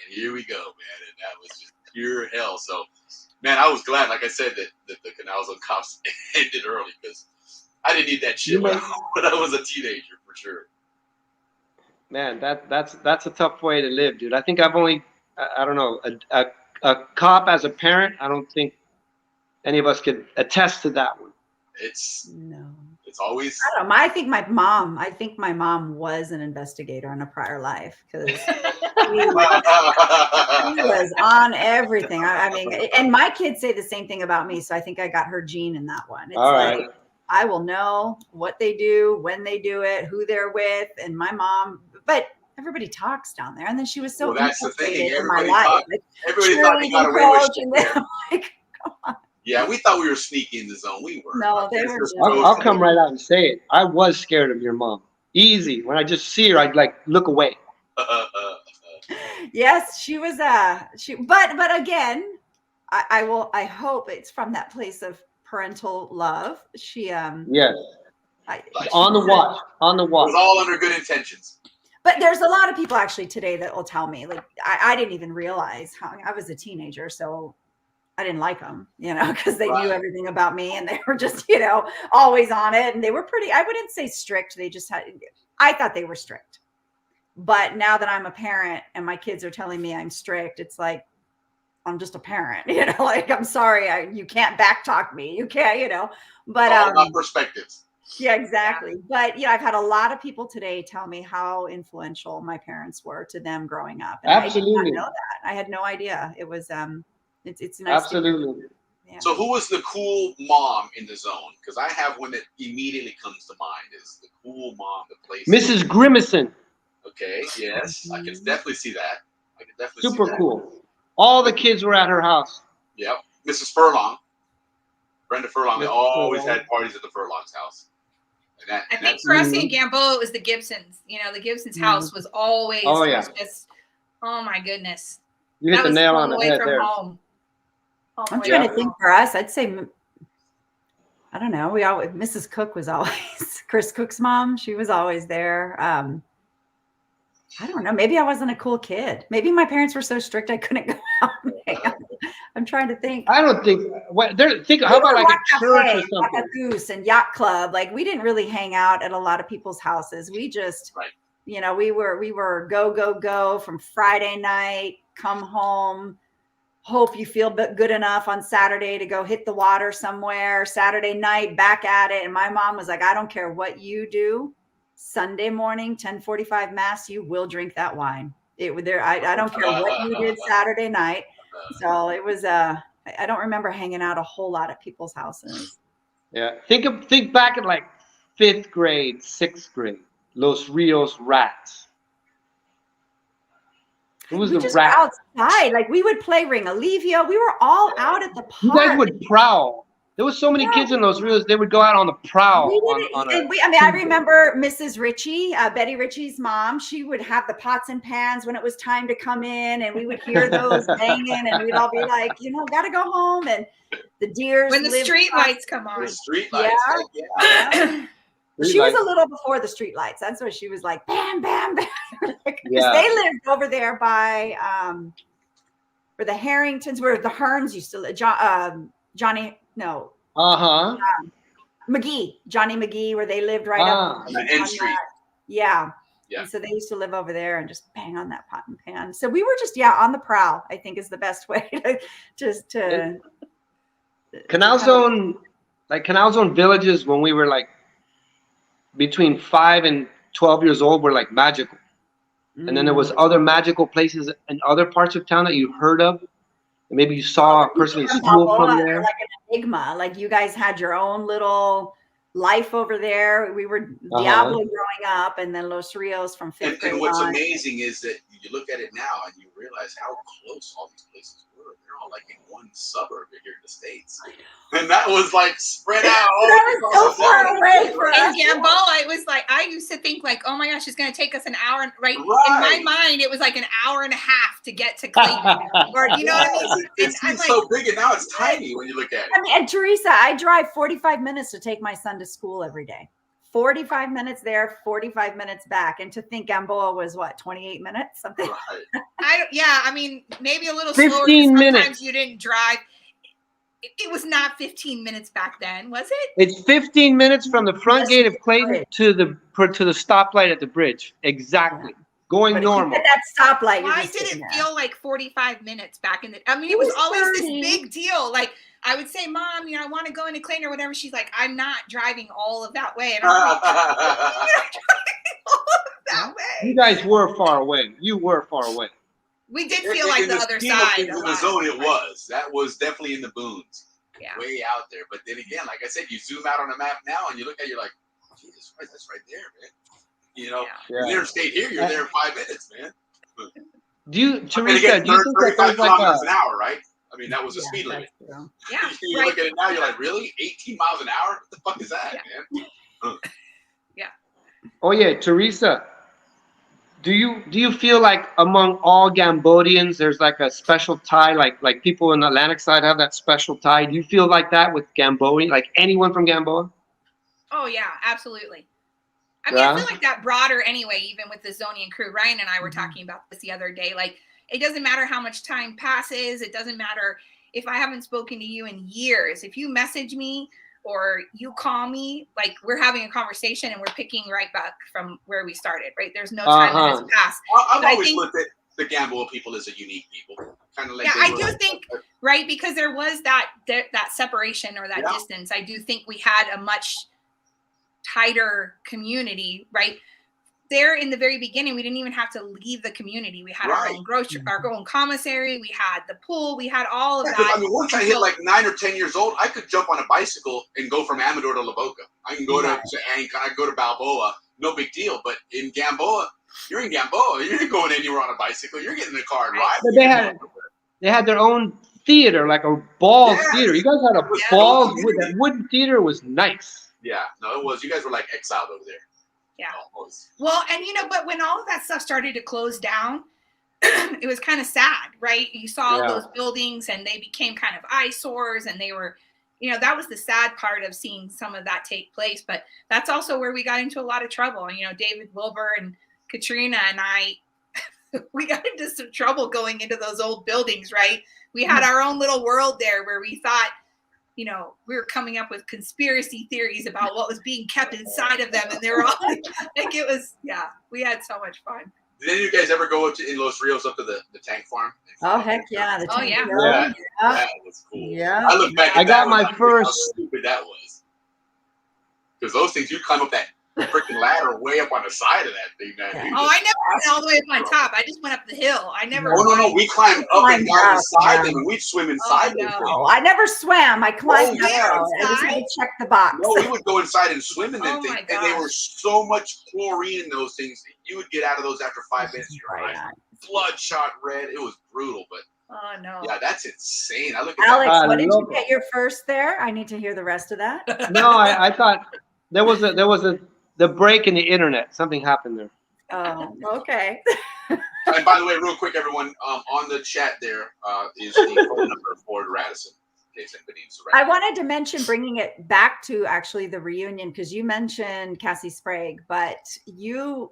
And here we go, man. And that was just pure hell. So, man, I was glad, like I said, that the Canal Zone cops ended early, because I didn't need that shit when I was a teenager, for sure. Man, that's a tough way to live, dude. I think I've only, I don't know, a cop as a parent. I don't think any of us could attest to that one. It's always. I don't know. I think my mom was an investigator in a prior life, because she was on everything. I mean, and my kids say the same thing about me. So I think I got her gene in that one. It's all right. I will know what they do, when they do it, who they're with, and my mom. But everybody talks down there, and then she was so infiltrated in my life. Everybody thought they got away with shit. Like, come on. Yeah, we thought we were sneaky in the zone. We were. No, they were. I'll come right out and say it. I was scared of your mom. Easy. When I just see her, I'd like look away. Yes, she was. But again, I hope it's from that place of parental love. She yes. On the watch. It was all under good intentions. But there's a lot of people actually today that will tell me, like, I didn't even realize how I was a teenager, so I didn't like them, because they knew everything about me, and they were just, always on it, and they were pretty. I wouldn't say strict. They just I thought they were strict, but now that I'm a parent and my kids are telling me I'm strict, it's like, I'm just a parent, like, I'm sorry, you can't backtalk me. You can't, but all about perspectives. Yeah, exactly. But I've had a lot of people today tell me how influential my parents were to them growing up. And absolutely. I did not know that. I had no idea. It was it's nice. Absolutely. Yeah. So who was the cool mom in the zone? Because I have one that immediately comes to mind is the cool mom that plays Mrs. Grimacin. Okay, yes. I can definitely see that. Super cool. All the kids were at her house. Yep. Mrs. Furlong. Brenda Furlong. They always had parties at the Furlong's house. I think for us in Gamboa, it was the Gibsons. The Gibsons' house was always just, oh my goodness. You hit the nail on the head there. Home. Oh, I'm trying to think for us. I'd say, I don't know. Mrs. Cook was always, Chris Cook's mom. She was always there. I don't know. Maybe I wasn't a cool kid. Maybe my parents were so strict I couldn't go out and hang out. I'm trying to think. I don't think. How about like a church or something? Like a goose and yacht club. Like, we didn't really hang out at a lot of people's houses. We just, you know, we were go from Friday night, come home, hope you feel good enough on Saturday to go hit the water somewhere, Saturday night, back at it. And my mom was like, I don't care what you do, Sunday morning, 10:45 mass, you will drink that wine. I don't care what you did Saturday night. So it was, I don't remember hanging out a whole lot at people's houses. Yeah. Think back at like 5th grade, 6th grade, Los Rios Rats. Who was the just rat? were outside. Like we would play Ring Alivio. We were all out at the park. You guys would prowl. There was so many kids in Los Rios. They would go out on the prowl. I remember Mrs. Ritchie, Betty Ritchie's mom. She would have the pots and pans when it was time to come in, and we would hear those banging, and we'd all be like, you know, gotta go home. And the deers when the street lights come on. The street lights. Yeah. She was a little before the street lights. That's why she was like, bam, bam, bam. Because they lived over there by where the Harringtons, where the Hearns used to live. Johnny McGee, Johnny McGee, where they lived right up on N Street. Yeah. And so they used to live over there and just bang on that pot and pan. So we were just on the prowl, I think is the best way to Canal Zone, like Canal Zone villages when we were like between 5 and 12 years old were like magical. And then there was other magical places in other parts of town that you heard of. And maybe you saw a person in school from there. Like an enigma. Like you guys had your own little life over there. We were Diablo growing up, and then Los Rios from 5th grade. And what's amazing is that you look at it now and you realize how close all these places were. They're all like in one suburb here in the States. And that was like spread out. That was so far away from us. In Gamboa, it was like, I used to think like, oh my gosh, it's going to take us an hour. Right? In my mind, it was like an hour and a half to get to Clayton. Or, you know what I mean? It's like, so big, and now it's tiny when you look at it. I mean, and Teresa, I drive 45 minutes to take my son to school every day. 45 minutes there, 45 minutes back. And to think Gamboa was what, 28 minutes? Something. Right. I mean, maybe a little 15 slower. minutes. Sometimes you didn't drive. It was not 15 minutes back then, was it? It's 15 minutes from the front gate of Clayton to the stoplight at the bridge. Exactly. Going normal. At that stoplight. Why did it feel like 45 minutes back in the? I mean, it was always 30. This big deal. Like I would say, Mom, you know, I want to go into Clayton or whatever. She's like, I'm not driving all of that way. And I'm like, you're not driving all of that way. You guys were far away. You were far away. We did feel like the other side. In the zone, it was. That was definitely in the boons. Yeah. Way out there. But then again, like I said, you zoom out on a map now and you look at it, you're like, Jesus Christ, that's right there, man. You know, the interstate here, you're there in 5 minutes, man. Do you, Teresa, do you think 35 kilometers an hour, right? I mean, that was the speed limit. Yeah. You look at it now, you're like, really? 18 miles an hour? What the fuck is that, man? Yeah. Oh yeah, Teresa. Do you feel like among all Gambodians there's like a special tie, like people in the Atlantic side have that special tie? Do you feel like that with Gamboa? Like anyone from Gamboa? Oh yeah, absolutely. I mean, I feel like that broader anyway, even with the Zonian crew. Ryan and I were talking about this the other day. Like, it doesn't matter how much time passes. It doesn't matter if I haven't spoken to you in years. If you message me or you call me, like we're having a conversation and we're picking right back from where we started, right? There's no time that has passed. I've always looked at the Gamboa people as a unique people. Kind of like I do think, right, because there was that separation or that distance. I do think we had a much tighter community, right? There in the very beginning, we didn't even have to leave the community. We had our own grocery, our own commissary. We had the pool. We had all of that. I mean, once I hit like 9 or 10 years old, I could jump on a bicycle and go from Amador to La Boca. I can go to I go to Balboa. No big deal. But in Gamboa, you're in Gamboa. You're going anywhere on a bicycle. You're getting in the car and riding. But they had their own theater, like a ball theater. You guys had a ball. That wooden theater was nice. Yeah, no, it was. You guys were like exiled over there. Yeah. Almost. Well, and but when all of that stuff started to close down, it was kind of sad, right? You saw those buildings and they became kind of eyesores, and they were, that was the sad part of seeing some of that take place. But that's also where we got into a lot of trouble. David Wilbur and Katrina and I, we got into some trouble going into those old buildings, right? We had our own little world there where we thought, you know, we were coming up with conspiracy theories about what was being kept inside of them, and they were all like it was, yeah, we had so much fun. Did any of you guys ever go up to in Los Rios up to the tank farm? Oh heck yeah! The Oh, yeah. Yeah, that was cool. Yeah. I look back at I got that my one, I think first- how stupid that was. Because those things, you climb up that freaking ladder way up on the side of that thing, man. Yeah. You Oh, just- I never went all the way up on top. I just went up the hill. I never. Oh no, we climbed up and down Climbed inside out, them, and we'd swim inside Oh, them. no. Oh, I never swam. I climbed Oh, up. yeah, I just had to inside? check the box. No, we would go inside and swim in them Oh, things, my and they gosh. were so much chlorine in those things. You would get out of those after 5 minutes. You're right. Bloodshot red. It was brutal, but Oh no. yeah, that's insane. I look at Alex, I what did you love get your first there? I need to hear the rest of that. No, I thought there was the break in the internet. Something happened there. Oh, okay. And by the way, real quick, everyone, on the chat there is the phone number for Radisson, in case anybody needs to I write. wanted to mention bringing it back to actually the reunion because you mentioned Cassie Sprague, but you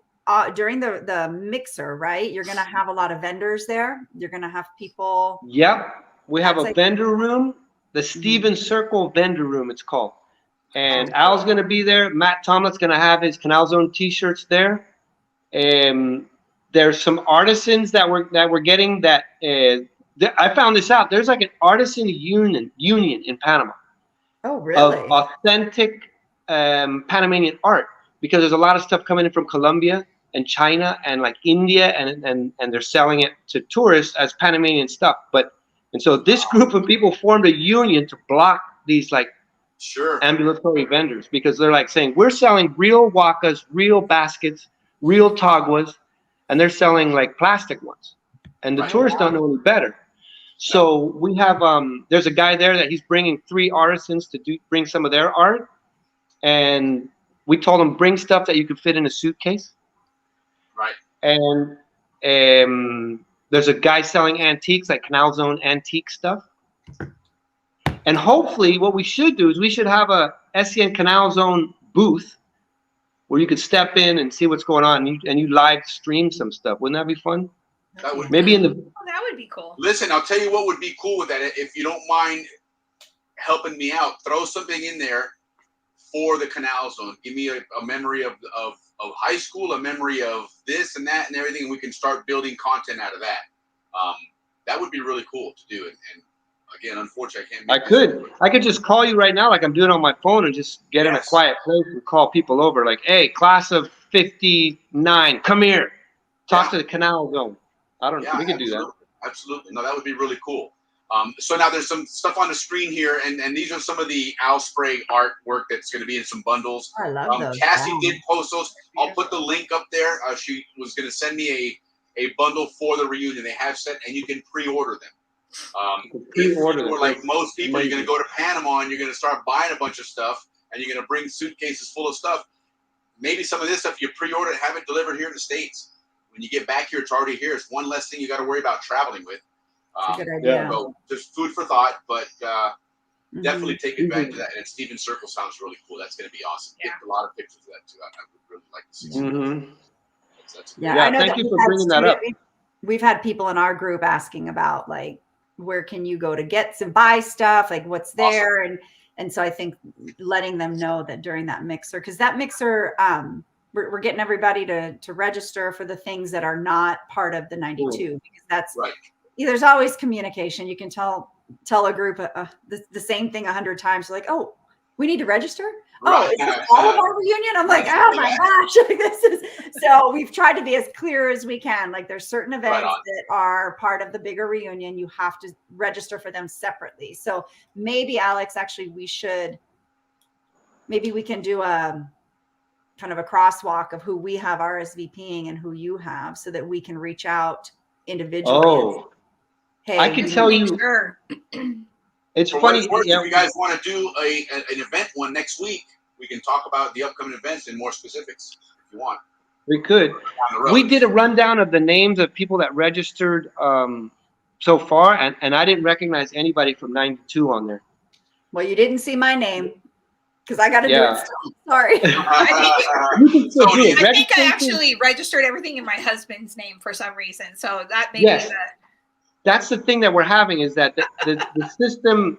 during the mixer, right? You're going to have a lot of vendors there. You're going to have people. Yep, we have That's a like- vendor room, the Steven Circle vendor room, it's called. And Al's going to be there. Matt Tomlin's going to have his Canal Zone T-shirts there. There's some artisans that we're getting that. I found this out. There's like an artisan union in Panama Oh, really? of authentic Panamanian art, because there's a lot of stuff coming in from Colombia and China and like India, and they're selling it to tourists as Panamanian stuff. And so this group of people formed a union to block these like Sure. ambulatory vendors, because they're like saying, we're selling real wakas, real baskets, real tagwas, and they're selling like plastic ones, and the Right. tourists don't know any better. So we have there's a guy there that he's bringing 3 artisans to bring some of their art, and we told him bring stuff that you could fit in a suitcase. Right. And there's a guy selling antiques, like Canal Zone antique stuff. And hopefully what we should do is we should have a SCN Canal Zone booth where you could step in and see what's going on, and you live stream some stuff. Wouldn't that be fun? That would Maybe in the Oh, that would be cool. Listen, I'll tell you what would be cool with that. If you don't mind helping me out, throw something in there for the Canal Zone. Give me a memory of high school, a memory of this and that and everything, and we can start building content out of that. That would be really cool to do. And again, unfortunately, I can't make I could just call you right now, like I'm doing on my phone, and just get in a Yes. quiet place and call people over, like, hey, class of 59, come here, talk Yeah. to the Canal Zone. I don't know. Yeah, We could do that. Absolutely. No, that would be really cool. So now there's some stuff on the screen here, and these are some of the Al Sprague artwork that's going to be in some bundles. I love those. Cassie Wow. did post those. I'll put the link up there. She was going to send me a bundle for the reunion. They have sent, and you can pre-order them. Pre-order if them. you're like most people, you're going to go to Panama and you're going to start buying a bunch of stuff, and you're going to bring suitcases full of stuff. Maybe some of this stuff you pre-order and have it delivered here in the States. When you get back here, it's already here. It's one less thing you got to worry about traveling with. That's a good idea. So just food for thought, but Mhm. definitely take advantage of that. And Steven Circle sounds really cool. That's going to be awesome. Yeah. Get a lot of pictures of that too. I would really like to see some. Mhm. That's Yeah, Yeah, I know thank that you we've for had bringing that up. We've had people in our group asking about like where can you go to get some buy stuff, like what's there, and so I think letting them know that during that mixer, because that mixer, we're getting everybody to register for the things that are not part of the 92, because that's Right. there's always communication. You can tell a group the same thing 100 times. Like, oh, we need to register. Oh, Right. is this all of our reunion? I'm like, oh my gosh, this is. So we've tried to be as clear as we can. Like, there's certain events that are part of the bigger reunion. You have to register for them separately. So maybe, Alex, actually, maybe we can do a kind of a crosswalk of who we have RSVPing and who you have, so that we can reach out individually. Oh, Hey, I can tell you, Sure. it's For what funny. it's worth, Yeah, if you guys want to do an event one next week, we can talk about the upcoming events in more specifics if you want. we could. Down the road. We did a rundown of the names of people that registered so far, and I didn't recognize anybody from 92 on there. well, you didn't see my name because I got to do Yeah. it still. Sorry. You can still do it. I think I Registration- actually registered everything in my husband's name for some reason. So that may Yes. be the. That's the thing that we're having, is that the system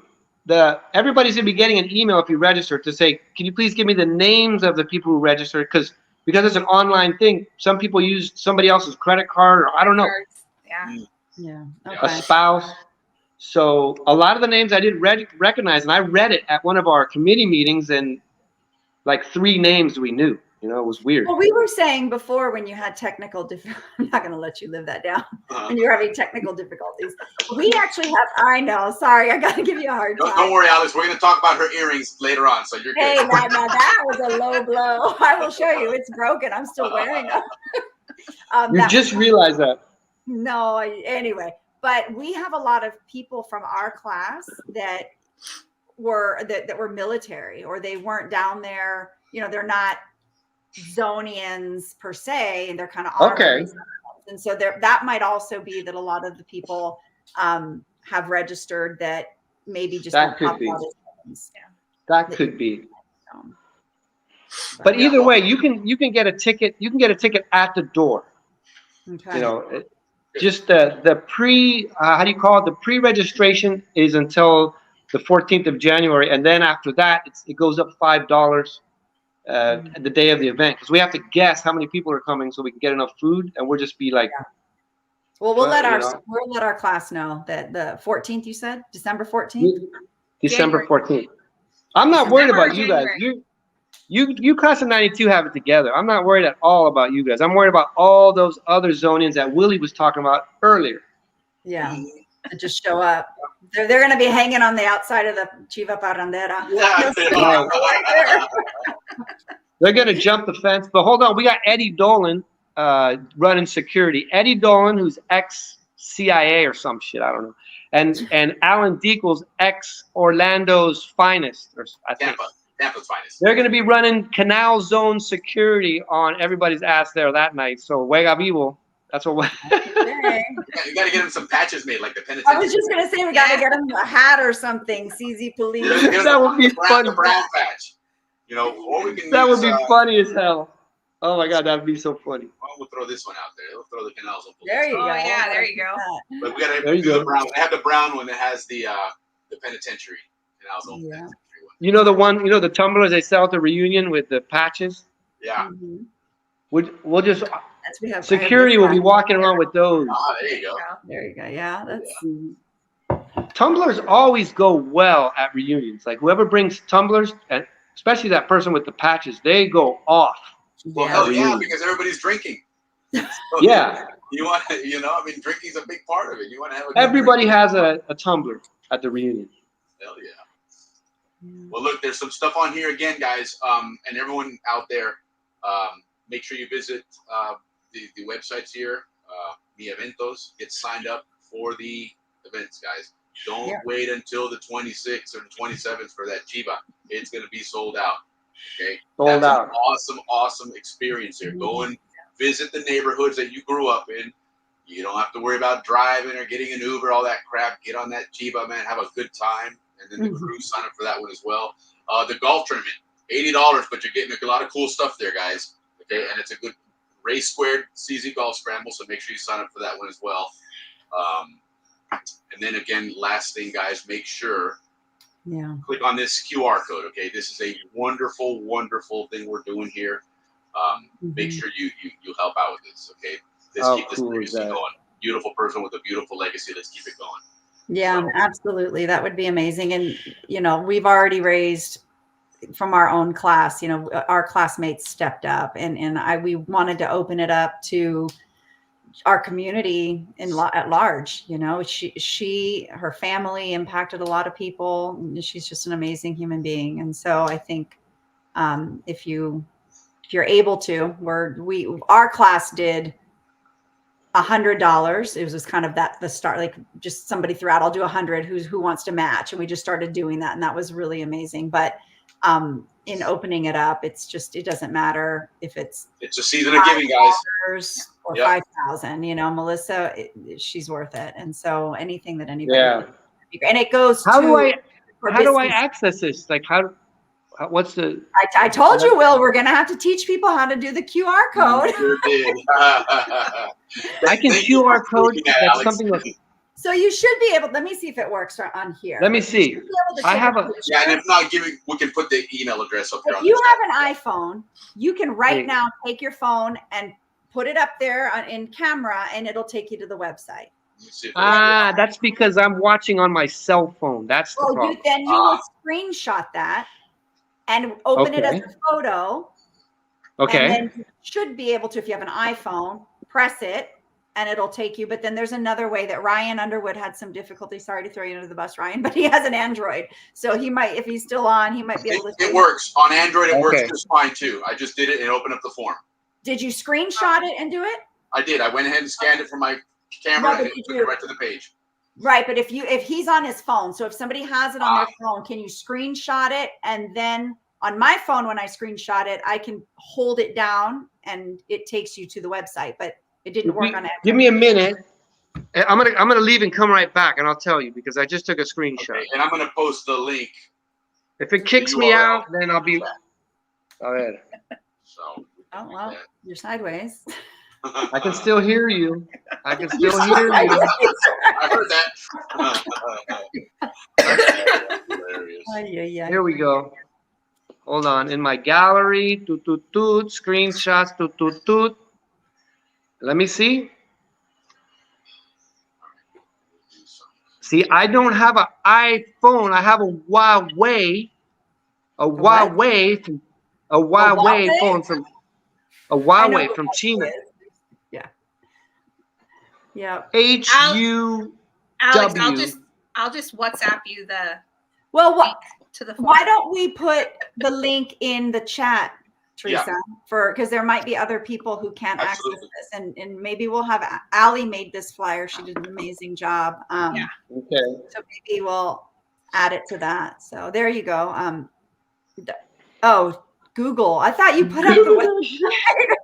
everybody's gonna be getting an email if you register to say, can you please give me the names of the people who registered? Because it's an online thing. Some people use somebody else's credit card, or I don't know. Yeah. Yeah. A Okay. spouse. So a lot of the names I didn't recognize, and I read it at one of our committee meetings, and like 3 names we knew. You know, it was weird. Well, we were saying before when you had technical I'm not going to let you live that down. When you're having technical difficulties, we actually have. I know. Sorry, I got to give you a hard time. Don't worry, Alex. We're going to talk about her earrings later on, so you're good. Hey, now that was a low blow. I will show you. It's broken. I'm still wearing them. You just realized that. No, anyway, but we have a lot of people from our class that were military, or they weren't down there. You know, they're not Zonians per se, and they're kind of okay. And so that might also be that a lot of the people have registered that maybe just that could be. Yeah. That could be. But either way, you can get a ticket. You can get a ticket at the door. Okay. You know, just the pre how do you call it? The pre-registration is until the 14th of January, and then after that, it goes up $5 the day of the event, because we have to guess how many people are coming so we can get enough food, and we'll just be like. Yeah. Well, we'll let our class know that the 14th. You said December 14th. December 14th. I'm not worried about you guys. You class of 92 have it together. I'm not worried at all about you guys. I'm worried about all those other Zonians that Willie was talking about earlier. Yeah, that just show up. They're going to be hanging on the outside of the Chiva Parrandera. Yeah. They're going to jump the fence. But hold on, we got Eddie Dolan running security. Eddie Dolan, who's ex-CIA or some shit, I don't know. And Alan Deekles, ex-Orlando's finest, or I think. Tampa's finest. They're going to be running Canal Zone security on everybody's ass there that night. So Wega Vivo, that's what. You got to get him some patches made, like the penitentiary. I was just going to say we got to get him a hat or something. CZ Police. That would be funny. The brown patch. You know, or we can. That would be funny as hell. Oh my God, that'd be so funny. Well, we'll throw this one out there. We'll throw the Canal Zone. There you go. Yeah, there you go. But we got to do the brown. I have the brown one that has the penitentiary Canal Zone. Yeah. You know the one, the tumblers they sell at the reunion with the patches? Yeah. Mm-hmm. We'll just security will be walking around with those. Ah, there you go. There you go. Yeah, that's tumblers always go well at reunions. Like whoever brings tumblers, and especially that person with the patches, they go off. Well, hell yeah, because everybody's drinking. So yeah. You want, I mean, drinking's a big part of it. You want to have everybody has a tumbler at the reunion. Hell yeah. Well, look, there's some stuff on here again, guys, and everyone out there. Make sure you visit the websites here, Mi Eventos. Get signed up for the events, guys. Don't wait until the 26th or the 27th for that Chiva. It's going to be sold out. Okay, sold out. An awesome experience here. Go and visit the neighborhoods that you grew up in. You don't have to worry about driving or getting an Uber, all that crap. Get on that Chiva, man. Have a good time. And then the crew sign up for that one as well. The golf tournament, $80, but you're getting a lot of cool stuff there, guys. Okay, and it's a good race squared CZ golf scramble, so make sure you sign up for that one as well. And then again, last thing, guys, make sure click on this QR code. Okay, this is a wonderful, wonderful thing we're doing here. Make sure you help out with this. Okay, let's keep this legacy going. Beautiful person with a beautiful legacy. Let's keep it going. Yeah, absolutely. That would be amazing. And, we've already raised from our own class, our classmates stepped up and we wanted to open it up to our community at large. Her family impacted a lot of people. She's just an amazing human being. And so I think if you're able to, our class did $100. It was just kind of the start, like just somebody threw out, I'll do 100, who wants to match. And we just started doing that. And that was really amazing. But in opening it up, it doesn't matter if it's a season of giving, guys, or 5,000, Melissa, she's worth it. And so anything that anybody, and it goes how do I access this? Like what's the? I told you, Will, we're going to have to teach people how to do the QR code. You sure did. I can QR code. That's something So you should be able. Let me see if it works on here. Let me see. You should be able to I take have a. picture. Yeah, and if not, we can put the email address up here. If on you this have an iPhone, you can right Hey. now take your phone and put it up there in camera, and it'll take you to the website. Let's see if Ah, that's because I'm watching on my cell phone. That's the Well, problem. then you will screenshot that and open it as Okay. a photo. Okay. And then you should be able to, if you have an iPhone, press it and it'll take you. But then there's another way that Ryan Underwood had some difficulty. Sorry to throw you under the bus, Ryan, but he has an Android. So he might, if he's still on, he might be able to. It works. On Android, it works Okay. just fine too. I just did it and opened up the form. Did you screenshot it and do it? I did. I went ahead and scanned it from my camera No, and it took it right to the page. Right, but if he's on his phone, so if somebody has it on their phone, can you screenshot it? And then on my phone, when I screenshot it, I can hold it down and it takes you to the website. But it didn't work on it. Give me a minute. I'm gonna leave and come right back, and I'll tell you because I just took a screenshot. Okay, and I'm gonna post the link. If it kicks me out, then I'll be. Go ahead. So. Oh well, you're sideways. I can still hear you. I can still hear you. I heard that. Hilarious. Here we go. Hold on. In my gallery, screenshots, Let me see. See, I don't have an iPhone. I have a Huawei. A Huawei phone from a Huawei from China. Yeah. Yeah. HUW. Alex, I'll just WhatsApp you the link to the form. Why don't we put the link in the chat, Teresa, because there might be other people who can't access this, and maybe we'll have Allie made this flyer. She did an amazing job. Okay. So maybe we'll add it to that. So there you go. Google. I thought you put up the website.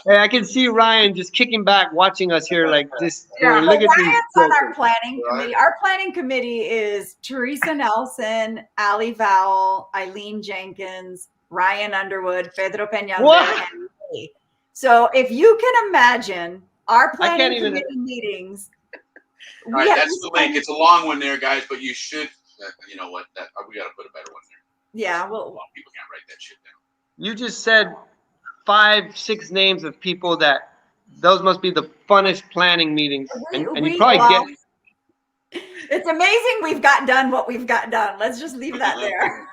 Hey, I can see Ryan just kicking back, watching us here like this. Yeah, look at Ryan's these on our planning committee. Our planning committee is Teresa Nelson, Allie Vowell, Eileen Jenkins, Ryan Underwood, Pedro Peñalver, and me. So if you can imagine our planning committee meetings. All right, that's the link. It's a long one there, guys, but you should. You know what? We got to put a better one there. Yeah, well, people can't write that shit down. You just said 5-6 names of people that those must be the funnest planning meetings, and you probably get. It's amazing we've got done what we've got done. Let's just leave that there.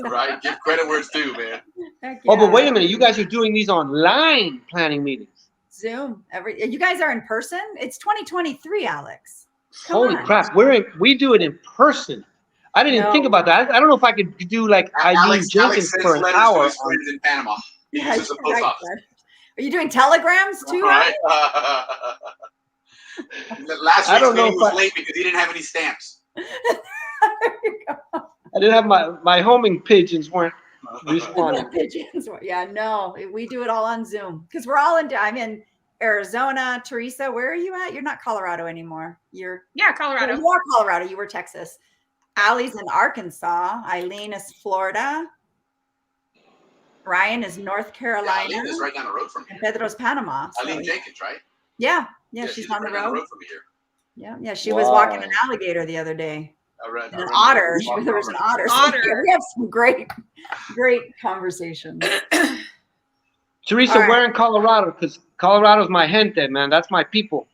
Right, give credit where it's due, man. Oh, but wait a minute! You guys are doing these online planning meetings. Zoom. You guys are in person. It's 2023, Alex. Holy crap! We do it in person. I didn't even think about that. I don't know if I could do like Eileen Jenkins for an hour. In Panama. He uses a post office. Are you doing telegrams too? Right. Last week's meeting was late because he didn't have any stamps. I didn't have my homing pigeons weren't responding. Yeah, no, we do it all on Zoom because we're all I'm in Arizona. Teresa, where are you at? You're not Colorado anymore. Colorado. You are Colorado. You were Texas. Allie's in Arkansas. Eileen is Florida. Ryan is North Carolina. Yeah, Eileen is right down the road from me. And Pedro's Panama. Eileen Jenkins, right? Yeah, she's on the road. From here. Yeah, she was walking an alligator the other day. An otter. There was an otter. Otter. We have some great conversations. Teresa, where in Colorado? Because Colorado's my gente, man. That's my people.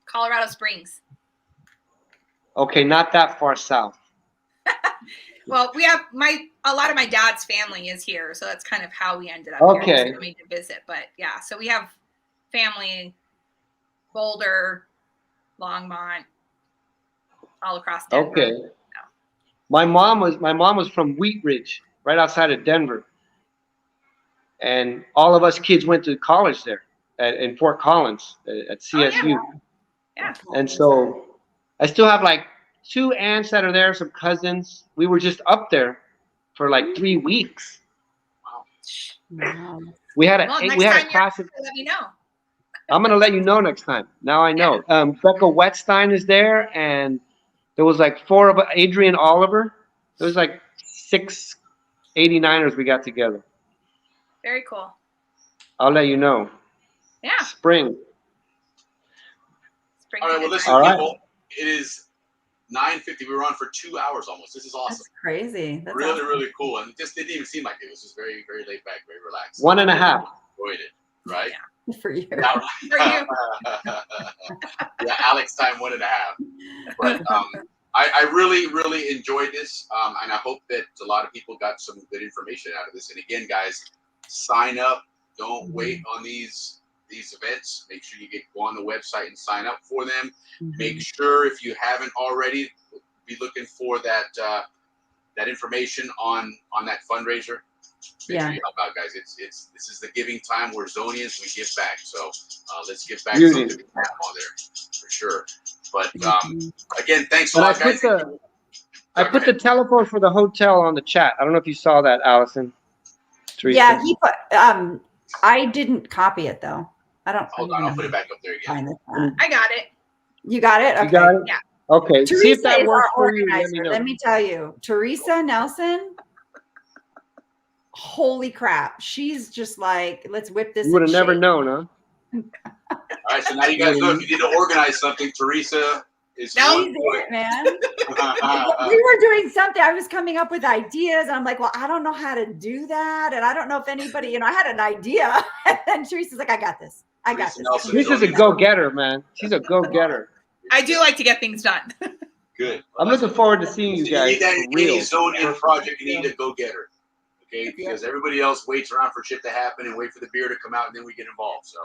Colorado Springs. Okay, not that far south. Well, we have a lot of my dad's family is here, so that's kind of how we ended up here, coming to visit. But yeah, so we have family, Boulder, Longmont, all across Denver. Okay. Yeah. My mom was from Wheat Ridge, right outside of Denver, and all of us kids went to college there in Fort Collins at CSU. Yeah. And so I still have like 2 aunts that are there, some cousins. We were just up there for like 3 weeks. Wow. We had a class. Let me know. I'm gonna let you know next time. Now I know. Becca Wetstein is there, and there was like 4 of Adrian Oliver. There was like 6 89ers we got together. Very cool. I'll let you know. Yeah. Spring. Crazy All right, well, good listen, time. All right. people, it is 9:50. We were on for 2 hours almost. This is awesome. That's crazy. That's Really, awesome. really cool. And it just didn't even seem like it. It was just very, very laid back, very relaxed. 1.5. Enjoyed it, right? Yeah. For you. Now, For you. yeah, Alex time 1.5. But I really, really enjoyed this. And I hope that a lot of people got some good information out of this. And again, guys, sign up. Don't wait on these events. Make sure you go on the website and sign up for them. Make sure, if you haven't already, be looking for that information on that fundraiser. Make sure you help out, guys. This is the giving time. We're Zonians. We give back. So let's give back something we have on there for sure. But again, thanks a lot, guys. I put the telephone for the hotel on the chat. I don't know if you saw that, Allison. Teresa. Yeah, he put. I didn't copy it though. I don't. Hold on, I'll put it back up there again. I got it. You got it. Okay. You got it? Yeah. Okay. Teresa See if that is works our for you. organizer. Let me tell you, Teresa Nelson. Holy crap! She's just like, let's whip this. You would have never known, huh? All right, so now you guys know if you need to organize something, Teresa is. No, She's it, man. We were doing something. I was coming up with ideas. I'm like, well, I don't know how to do that, and I don't know if anybody. I had an idea, and then Teresa's like, I got this. I got this. Teresa's a go-getter, man. She's a go-getter. I do like to get things done. Good. I'm looking forward to seeing you guys. You need that for real. any Zonian project, you need a go-getter. Okay, because everybody else waits around for shit to happen and wait for the beer to come out, and then we get involved. So.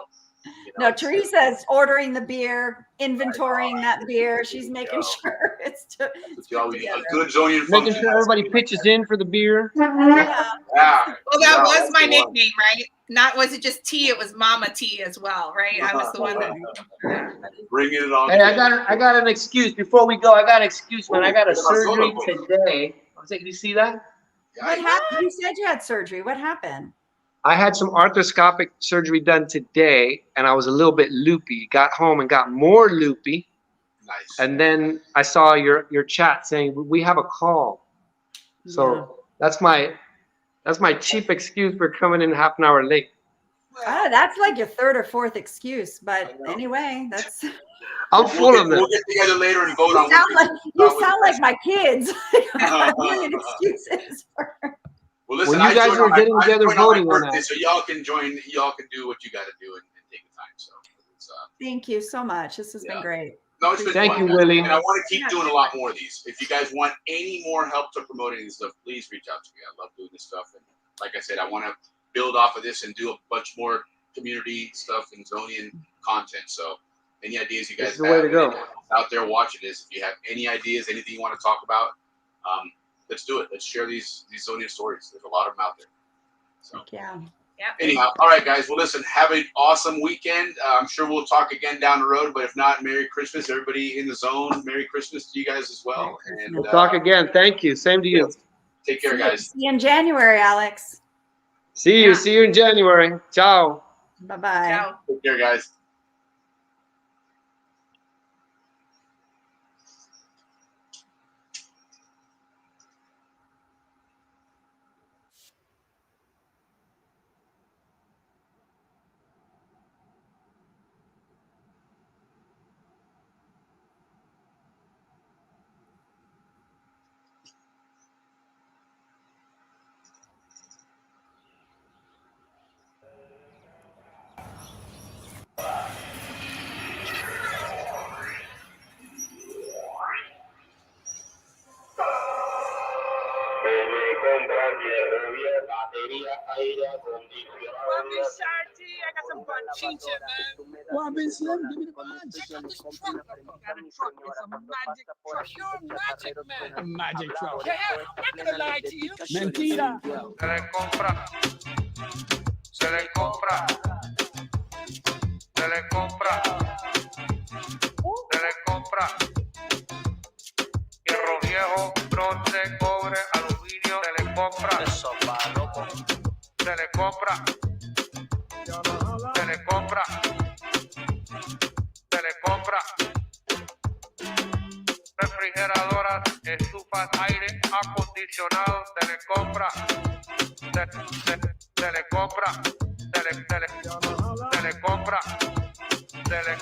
No, Teresa's ordering the beer, inventorying that beer. She's making sure it's a good Zonian function. Making sure everybody pitches in for the beer. Yeah. Well, that was my nickname, right? Not was it just T? It was Mama T as well, right? I was the one that bringing it on. Hey, I got an excuse before we go. I got an excuse, man. I got a surgery today. I was like, you see that? What happened? You said you had surgery. What happened? I had some arthroscopic surgery done today, and I was a little bit loopy. Got home and got more loopy. Nice. And then I saw your chat saying we have a call. So that's my cheap excuse for coming in half an hour late. That's like your third or fourth excuse, but anyway, that's. I'm full of them. We'll get together later and vote on. You sound like my kids. A million excuses. Well, listen, you guys are getting together voting on that. So y'all can join. Y'all can do what you got to do and take the time. So thank you so much. This has been great. No, it's been Thank fun, you, Willie. And I want to keep doing a lot more of these. If you guys want any more help to promoting this stuff, please reach out to me. I love doing this stuff. And like I said, I want to build off of this and do a bunch more community stuff and Zonian content. So any ideas you guys have, way to go. Out there watching this, if you have any ideas, anything you want to talk about, let's do it. Let's share these Zonian stories. There's a lot of them out there. So yeah. Anyhow, all right, guys. Well, listen, have an awesome weekend. I'm sure we'll talk again down the road, but if not, Merry Christmas. Everybody in the zone, Merry Christmas to you guys as well. And We'll talk again. Thank you. Same to you. Take care, guys. See you in January, Alex. See you in January. Ciao. Bye-bye. Ciao. Take care, guys. I got some chicha, man. Well, I've been slim. Give me the man. Check out this truck. I got a truck. It's a magic truck. You're a magic man. A magic truck. Yeah, I'm not gonna lie to you. Mentira. Se le compra. Se le compra. Se le compra. Se le compra. Hierro viejo, bronce, cobre, aluminio. Se le compra. Eso va loco. Se le compra. Se le compra. Se le compra. Refrigeradoras, estufas, aire acondicionado, se le compra. Se le compra. Se le compra. Se le